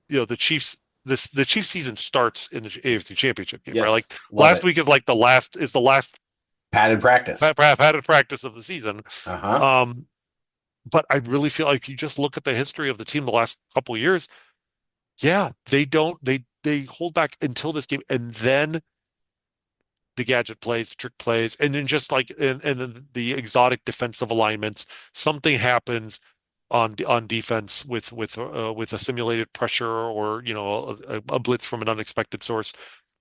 [SPEAKER 2] the the Chiefs season starts in the AFC Championship game, right?
[SPEAKER 1] Yes,
[SPEAKER 2] Like
[SPEAKER 1] love
[SPEAKER 2] last
[SPEAKER 1] it.
[SPEAKER 2] week is like the last
[SPEAKER 1] Padded practice.
[SPEAKER 2] padded practice of the season.
[SPEAKER 1] Uh-huh.
[SPEAKER 2] Um, but I really feel like you just look at the history of the team the last couple of years. Yeah, they hold back until this game, and then the gadget plays, the trick plays, and then just like and then the exotic defensive alignments. Something happens on defense with a simulated pressure or a blitz from an unexpected source.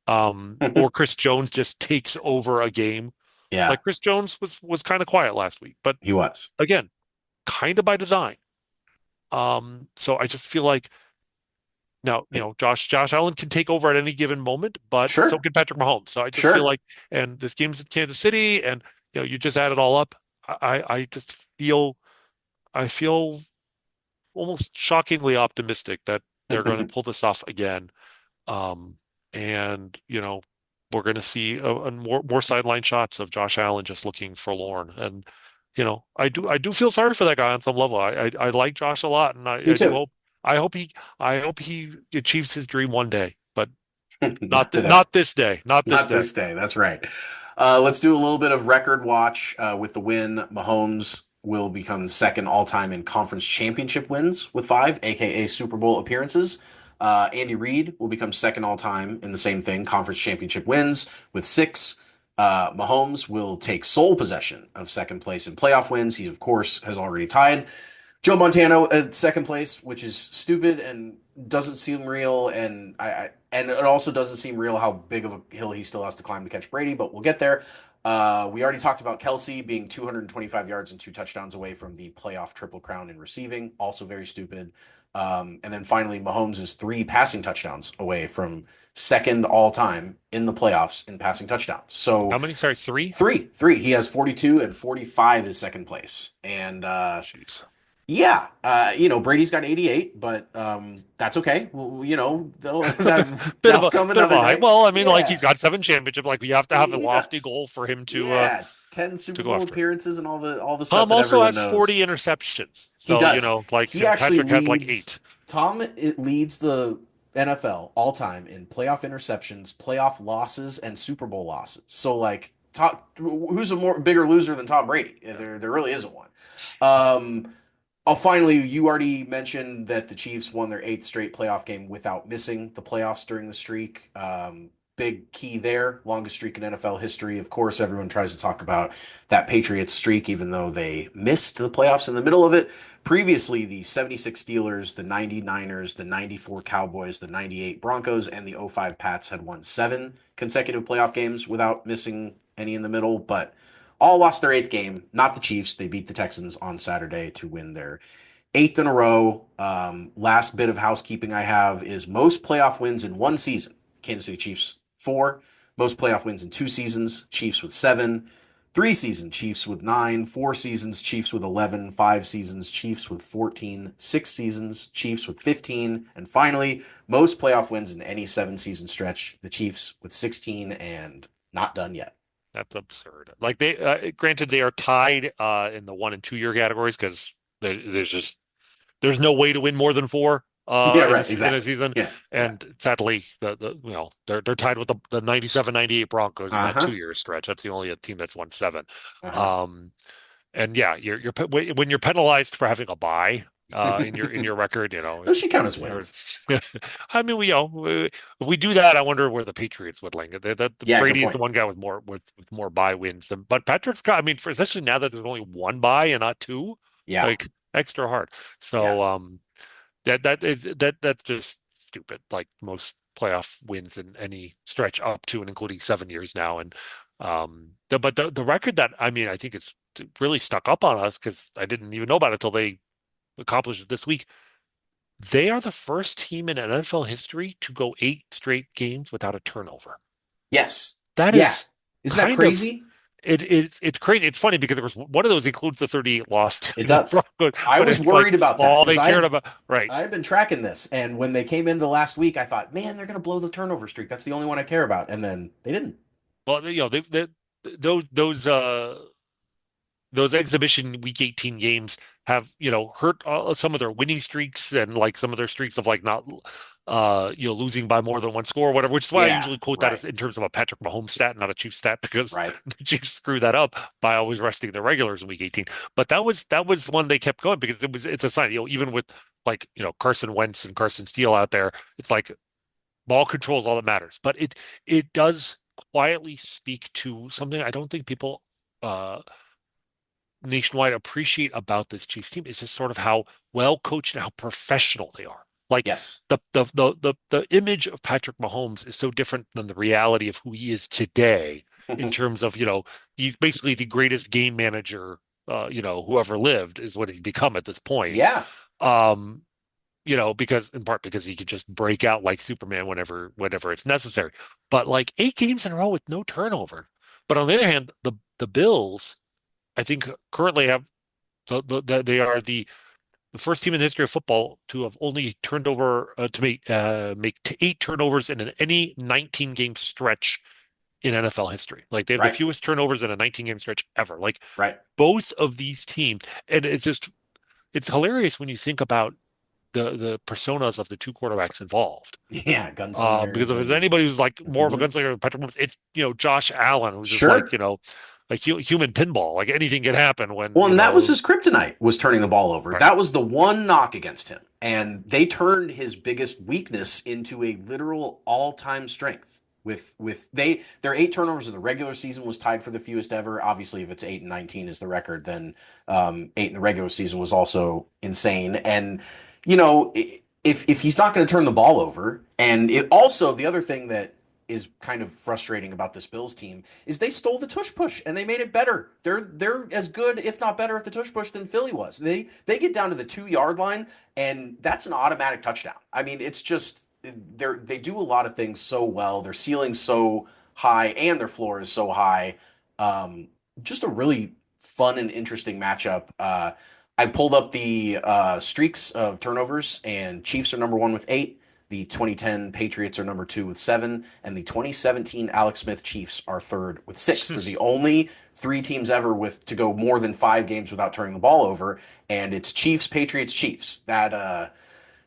[SPEAKER 2] Or Chris Jones just takes over a game.
[SPEAKER 1] Yeah,
[SPEAKER 2] Like Chris Jones was kind of quiet last week, but
[SPEAKER 1] he was.
[SPEAKER 2] again, kind of by design. So I just feel like now, Josh Allen can take over at any given moment, but so
[SPEAKER 1] Sure,
[SPEAKER 2] can Patrick Mahomes. So I just feel
[SPEAKER 1] sure.
[SPEAKER 2] like, and this game's in Kansas City, and you just add it all up. I just I feel almost shockingly optimistic that they're going to pull this off again. Um, and we're going to see more sideline shots of Josh Allen just looking forlorn. And I do feel sorry for that guy on some level. I like Josh a lot, and
[SPEAKER 1] Me
[SPEAKER 2] I do
[SPEAKER 1] too.
[SPEAKER 2] hope I hope he achieves his dream one day, but
[SPEAKER 1] Not today.
[SPEAKER 2] not this day, not this
[SPEAKER 1] Not
[SPEAKER 2] day.
[SPEAKER 1] this day. That's right. Let's do a little bit of record watch. With the win, Mahomes will become second all time in conference championship wins with 5, aka Super Bowl appearances. Andy Reid will become second all time in the same thing, conference championship wins with 6. Mahomes will take sole possession of second place in playoff wins. He, of course, has already tied Joe Montana at second place, which is stupid and doesn't seem real, and it also doesn't seem real how big of a hill he still has to climb to catch Brady, but we'll get there. We already talked about Kelsey being 225 yards and 2 touchdowns away from the playoff triple crown in receiving, also very stupid. And then finally, Mahomes is 3 passing touchdowns away from second all time in the playoffs in passing touchdowns. So
[SPEAKER 2] How many? Sorry, three?
[SPEAKER 1] three. He has 42 and 45 is second place. And
[SPEAKER 2] Jeez.
[SPEAKER 1] yeah, Brady's got 88, but that's okay. Well, that'll come
[SPEAKER 2] Bit of
[SPEAKER 1] another
[SPEAKER 2] a high.
[SPEAKER 1] day.
[SPEAKER 2] Well, I mean, like he's
[SPEAKER 1] Yeah,
[SPEAKER 2] got 7 championships. Like we have to have a
[SPEAKER 1] he
[SPEAKER 2] lofty
[SPEAKER 1] does.
[SPEAKER 2] goal for him
[SPEAKER 1] Yeah, 10
[SPEAKER 2] to
[SPEAKER 1] Super
[SPEAKER 2] go
[SPEAKER 1] Bowl
[SPEAKER 2] after.
[SPEAKER 1] appearances and all the stuff
[SPEAKER 2] Tom
[SPEAKER 1] that
[SPEAKER 2] also
[SPEAKER 1] everyone
[SPEAKER 2] has
[SPEAKER 1] knows.
[SPEAKER 2] 40 interceptions.
[SPEAKER 1] He
[SPEAKER 2] So,
[SPEAKER 1] does. He actually
[SPEAKER 2] Patrick has like
[SPEAKER 1] leads.
[SPEAKER 2] 8.
[SPEAKER 1] Tom it leads the NFL all time in playoff interceptions, playoff losses, and Super Bowl losses. So like, who's a more bigger loser than Tom Brady?
[SPEAKER 2] Yeah.
[SPEAKER 1] There really isn't one. Um, finally, you already mentioned that the Chiefs won their 8th straight playoff game without missing the playoffs during the streak. Big key there, longest streak in NFL history. Of course, everyone tries to talk about that Patriots streak, even though they missed the playoffs in the middle of it. Previously, the 76 Steelers, the 99ers, the 94 Cowboys, the 98 Broncos, and the '05 Pats had won 7 consecutive playoff games without missing any in the middle, but all lost their 8th game. Not the Chiefs. They beat the Texans on Saturday to win their 8th in a row. Last bit of housekeeping I have is most playoff wins in one season. Kansas City Chiefs 4. Most playoff wins in 2 seasons. Chiefs with 7. 3 seasons, Chiefs with 9. 4 seasons, Chiefs with 11. 5 seasons, Chiefs with 14. 6 seasons, Chiefs with 15. And finally, most playoff wins in any 7 season stretch. The Chiefs with 16 and not done yet.
[SPEAKER 2] That's absurd. Like granted, they are tied in the 1 and 2 year categories because there's no way to win more than 4
[SPEAKER 1] Yeah, right,
[SPEAKER 2] in a
[SPEAKER 1] exactly.
[SPEAKER 2] season.
[SPEAKER 1] Yeah, yeah.
[SPEAKER 2] And sadly, they're tied with the 97 98 Broncos in that
[SPEAKER 1] Uh-huh.
[SPEAKER 2] 2 year stretch. That's the only team that's won 7.
[SPEAKER 1] Uh-huh.
[SPEAKER 2] Um, and yeah, when you're penalized for having a bye in your record,
[SPEAKER 1] Those should count as
[SPEAKER 2] or-
[SPEAKER 1] wins.
[SPEAKER 2] I mean, if we do that, I wonder where the Patriots would land.
[SPEAKER 1] Yeah, good
[SPEAKER 2] Brady is the
[SPEAKER 1] point.
[SPEAKER 2] one guy with more bye wins, but Patrick's got. I mean, for especially now that there's only 1 bye and not 2,
[SPEAKER 1] Yeah,
[SPEAKER 2] like extra hard.
[SPEAKER 1] yeah.
[SPEAKER 2] So that's just stupid. Like most playoff wins in any stretch up to and including 7 years now, and the record that I mean, I think it's really stuck up on us because I didn't even know about it until they accomplished it this week. They are the first team in NFL history to go 8 straight games without a turnover.
[SPEAKER 1] Yes.
[SPEAKER 2] That
[SPEAKER 1] Yeah.
[SPEAKER 2] is
[SPEAKER 1] Isn't that
[SPEAKER 2] kind of
[SPEAKER 1] crazy?
[SPEAKER 2] it's crazy. It's funny because there was one of those includes the 38 loss to
[SPEAKER 1] It
[SPEAKER 2] the
[SPEAKER 1] does.
[SPEAKER 2] Broncos,
[SPEAKER 1] I
[SPEAKER 2] but
[SPEAKER 1] was
[SPEAKER 2] it's like
[SPEAKER 1] worried about that
[SPEAKER 2] all
[SPEAKER 1] because
[SPEAKER 2] they cared about. Right.
[SPEAKER 1] I had been tracking this, and when they came into the last week, I thought, man, they're going to blow the turnover streak. That's the only one I care about, and then they didn't.
[SPEAKER 2] Well, those exhibition week 18 games have, hurt some of their winning streaks and like some of their streaks of like not, losing by more than one score or whatever, which is why I
[SPEAKER 1] Yeah,
[SPEAKER 2] usually quote that
[SPEAKER 1] right,
[SPEAKER 2] as in terms of a Patrick Mahomes stat, not a Chiefs stat, because
[SPEAKER 1] right.
[SPEAKER 2] the Chiefs screw that up by always resting their regulars in week 18. But that was one they kept going because it's a sign, even with like, Carson Wentz and Carson Steele out there, it's like ball control is all that matters. But it does quietly speak to something I don't think people uh nationwide appreciate about this Chiefs team is just sort of how well coached and how professional they are. Like
[SPEAKER 1] Yes.
[SPEAKER 2] the image of Patrick Mahomes is so different than the reality of who he is today in terms of, he's basically the greatest game manager who ever lived is what he's become at this point.
[SPEAKER 1] Yeah.
[SPEAKER 2] Um, because in part because he could just break out like Superman whenever it's necessary. But like 8 games in a row with no turnover. But on the other hand, the Bills I think currently have they are the first team in the history of football to have only turned over to make 8 turnovers in any 19 game stretch in NFL history. Like they have the
[SPEAKER 1] Right.
[SPEAKER 2] fewest turnovers in a 19 game stretch ever. Like
[SPEAKER 1] Right.
[SPEAKER 2] both of these teams, and it's hilarious when you think about the personas of the two quarterbacks involved.
[SPEAKER 1] Yeah.
[SPEAKER 2] Because
[SPEAKER 1] Gunslingers
[SPEAKER 2] if there's
[SPEAKER 1] and
[SPEAKER 2] anybody who's like more of a
[SPEAKER 1] Mhm.
[SPEAKER 2] gunslinger than Patrick Mahomes, it's Josh Allen, who's just like
[SPEAKER 1] Sure.
[SPEAKER 2] like human pinball. Like anything can happen when
[SPEAKER 1] Well, and that was his kryptonite, was turning the ball over.
[SPEAKER 2] right.
[SPEAKER 1] That was the one knock against him. And they turned his biggest weakness into a literal all-time strength. With their 8 turnovers in the regular season was tied for the fewest ever. Obviously, if it's 8 and 19 is the record, then 8 in the regular season was also insane. And if he's not going to turn the ball over, and it also the other thing that is kind of frustrating about this Bills team is they stole the tush push and they made it better. They're as good, if not better, at the tush push than Philly was. They get down to the 2 yard line and that's an automatic touchdown. I mean, it's just they do a lot of things so well. Their ceiling's so high and their floor is so high. Just a really fun and interesting matchup. I pulled up the streaks of turnovers, and Chiefs are number one with 8. The 2010 Patriots are number 2 with 7, and the 2017 Alex Smith Chiefs are third with 6. They're the only 3 teams ever with to go more than 5 games without turning the ball over, and it's Chiefs, Patriots, Chiefs. That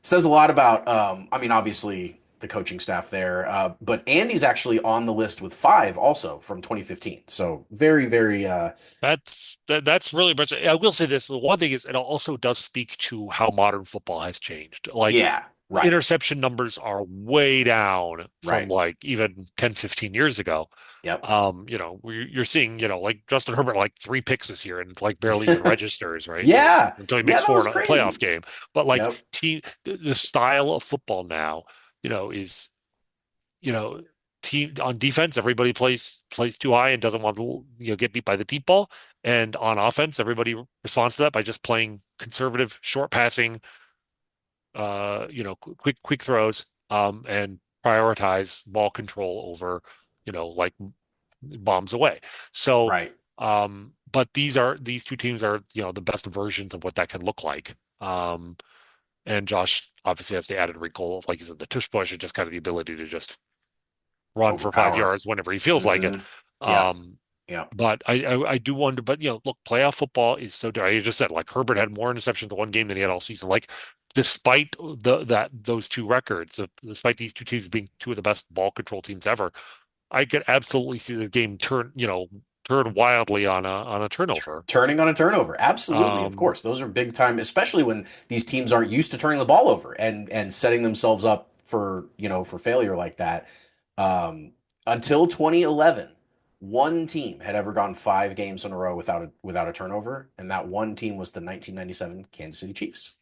[SPEAKER 1] says a lot about. I mean, obviously the coaching staff there, but Andy's actually on the list with 5 also from 2015. So very, very.
[SPEAKER 2] That's really impressive. I will say this. The one thing is it also does speak to how modern football has changed. Like
[SPEAKER 1] Yeah, right,
[SPEAKER 2] interception numbers are way down from
[SPEAKER 1] right.
[SPEAKER 2] like even 10, 15 years ago.
[SPEAKER 1] Yep.
[SPEAKER 2] You're seeing, like Justin Herbert like 3 picks this year and like barely even registers, right?
[SPEAKER 1] Yeah,
[SPEAKER 2] Until he
[SPEAKER 1] yeah,
[SPEAKER 2] makes
[SPEAKER 1] that
[SPEAKER 2] four
[SPEAKER 1] was
[SPEAKER 2] in a playoff
[SPEAKER 1] crazy.
[SPEAKER 2] game. But like
[SPEAKER 1] Yep.
[SPEAKER 2] the style of football now, is you know, team on defense, everybody plays too high and doesn't want to, get beat by the deep ball. And on offense, everybody responds to that by just playing conservative, short passing, quick throws, and prioritize ball control over, like bombs away. So,
[SPEAKER 1] Right.
[SPEAKER 2] but these two teams are, the best versions of what that can look like. And Josh obviously has the added wrinkle of, like you said, the tush push and just kind of the ability to just run for five
[SPEAKER 1] Overpower.
[SPEAKER 2] yards whenever he feels like it.
[SPEAKER 1] Mm-hmm. Yeah.
[SPEAKER 2] Um,
[SPEAKER 1] Yeah.
[SPEAKER 2] but I do wonder, but look, playoff football is so different. I just said like Herbert had more interceptions in one game than he had all season. Like despite those two records, despite these two teams being two of the best ball control teams ever, I could absolutely see the game turn wildly on a turnover.
[SPEAKER 1] Turning on a turnover. Absolutely. Of
[SPEAKER 2] Um,
[SPEAKER 1] course. Those are big time, especially when these teams aren't used to turning the ball over and setting themselves up for failure like that. Until 2011, one team had ever gone 5 games in a row without a turnover, and that one team was the 1997 Kansas City Chiefs.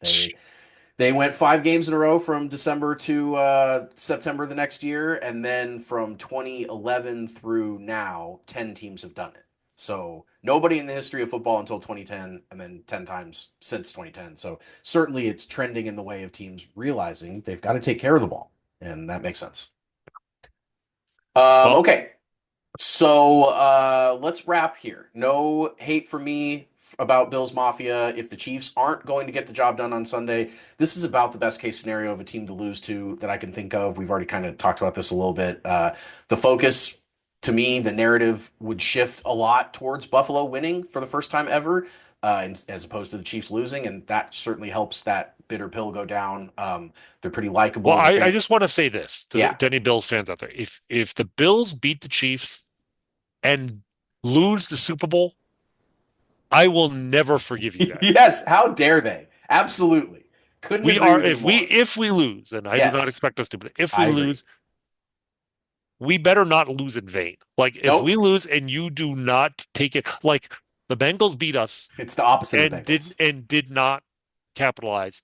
[SPEAKER 1] They went 5 games in a row from December to September the next year, and then from 2011 through now, 10 teams have done it. So nobody in the history of football until 2010, and then 10 times since 2010. So certainly it's trending in the way of teams realizing they've got to take care of the ball, and that makes sense.
[SPEAKER 2] well,
[SPEAKER 1] Okay, So let's wrap here. No hate for me about Bills Mafia. If the Chiefs aren't going to get the job done on Sunday, this is about the best case scenario of a team to lose to that I can think of. We've already kind of talked about this a little bit. The focus, to me, the narrative would shift a lot towards Buffalo winning for the first time ever, as opposed to the Chiefs losing, and that certainly helps that bitter pill go down. They're pretty
[SPEAKER 2] Well,
[SPEAKER 1] likable.
[SPEAKER 2] I just want to say this
[SPEAKER 1] Yeah.
[SPEAKER 2] to any Bills fans out there. If the Bills beat the Chiefs and lose the Super Bowl, I will never forgive you guys.
[SPEAKER 1] Yes, how dare they? Absolutely. Couldn't
[SPEAKER 2] We
[SPEAKER 1] agree
[SPEAKER 2] are
[SPEAKER 1] with you more.
[SPEAKER 2] if we lose, and I do not
[SPEAKER 1] Yes,
[SPEAKER 2] expect us to, but if we
[SPEAKER 1] I agree.
[SPEAKER 2] lose, we better not lose in vain. Like if we
[SPEAKER 1] Nope.
[SPEAKER 2] lose and you do not take it, like the Bengals beat us
[SPEAKER 1] It's the opposite of the
[SPEAKER 2] and
[SPEAKER 1] Bengals.
[SPEAKER 2] did not capitalize.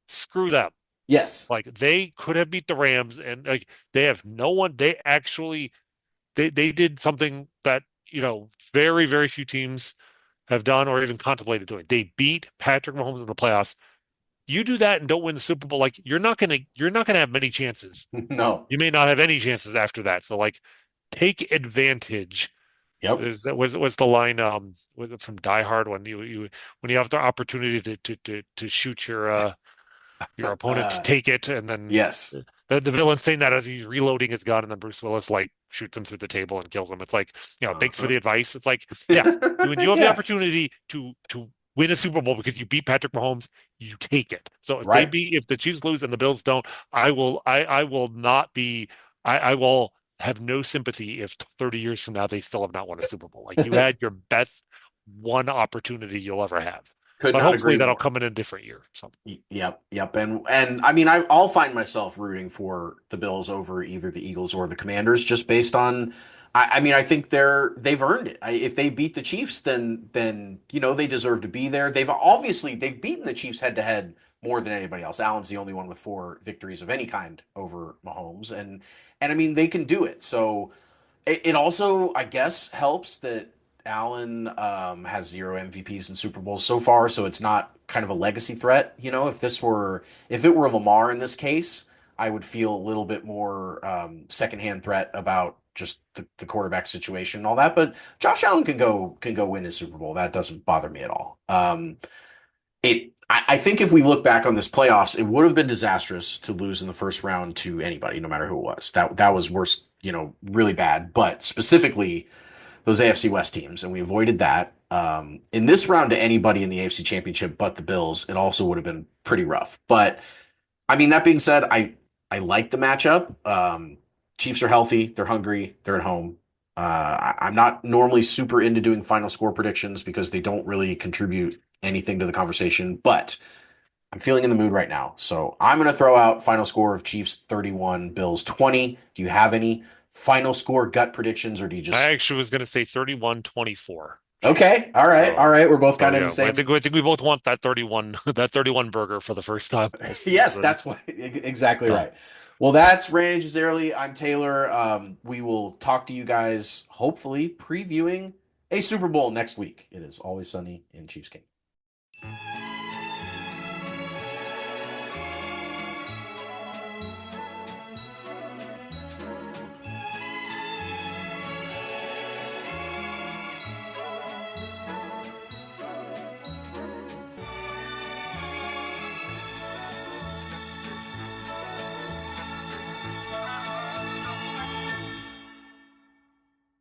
[SPEAKER 2] Screw them.
[SPEAKER 1] Yes.
[SPEAKER 2] Like they could have beat the Rams, and like they have no one. They actually they did something that very few teams have done or even contemplated doing. They beat Patrick Mahomes in the playoffs. You do that and don't win the Super Bowl, like you're not gonna have many chances.
[SPEAKER 1] No.
[SPEAKER 2] You may not have any chances after that. So like take advantage.
[SPEAKER 1] Yep.
[SPEAKER 2] Was the line was it from Die Hard when you have the opportunity to shoot your opponent to
[SPEAKER 1] Uh,
[SPEAKER 2] take it, and then
[SPEAKER 1] yes.
[SPEAKER 2] the villain's saying that as he's reloading his gun, and then Bruce Willis like shoots him through the table and kills him. It's like, thanks for
[SPEAKER 1] Uh-huh.
[SPEAKER 2] the advice. It's like, yeah, when you have the
[SPEAKER 1] Yeah.
[SPEAKER 2] opportunity to win a Super Bowl because you beat Patrick Mahomes, you take it. So
[SPEAKER 1] Right.
[SPEAKER 2] if the Chiefs lose and the Bills don't, I will not be I will have no sympathy if 30 years from now they still have not won a Super Bowl. Like you had your best one opportunity you'll ever have.
[SPEAKER 1] Could
[SPEAKER 2] But
[SPEAKER 1] not
[SPEAKER 2] hopefully
[SPEAKER 1] agree
[SPEAKER 2] that'll
[SPEAKER 1] more.
[SPEAKER 2] come in a different year. So
[SPEAKER 1] Yep. And I mean, I'll find myself rooting for the Bills over either the Eagles or the Commanders, just based on. I mean, I think they've earned it. If they beat the Chiefs, then they deserve to be there. They've beaten the Chiefs head to head more than anybody else. Allen's the only one with 4 victories of any kind over Mahomes, and I mean they can do it. So it also, I guess, helps that Allen has 0 MVPs in Super Bowls so far, so it's not kind of a legacy threat. If it were Lamar in this case, I would feel a little bit more secondhand threat about just the quarterback situation and all that. But Josh Allen can go win his Super Bowl. That doesn't bother me at all. I think if we look back on this playoffs, it would have been disastrous to lose in the first round to anybody, no matter who it was. That was worse, really bad. But specifically those AFC West teams, and we avoided that. In this round to anybody in the AFC Championship but the Bills, it also would have been pretty rough. But I mean, that being said, I like the matchup. Chiefs are healthy, they're hungry, they're at home. I'm not normally super into doing final score predictions because they don't really contribute anything to the conversation, but I'm feeling in the mood right now. So I'm going to throw out final score of Chiefs 31, Bills 20. Do you have any final score gut predictions, or do you
[SPEAKER 2] I
[SPEAKER 1] just.
[SPEAKER 2] actually was going to say 31-24 Chiefs.
[SPEAKER 1] Okay. All right. All
[SPEAKER 2] So,
[SPEAKER 1] right. We're both
[SPEAKER 2] so
[SPEAKER 1] kind of in the
[SPEAKER 2] yeah,
[SPEAKER 1] same.
[SPEAKER 2] I think we both want that 31 that 31 burger for the first time all
[SPEAKER 1] Yes,
[SPEAKER 2] season.
[SPEAKER 1] that's what exactly
[SPEAKER 2] So,
[SPEAKER 1] right. Well, that's Rany Jazayerli. I'm Taylor. We will talk to you guys hopefully previewing a Super Bowl next week. It is always sunny in Chiefs King.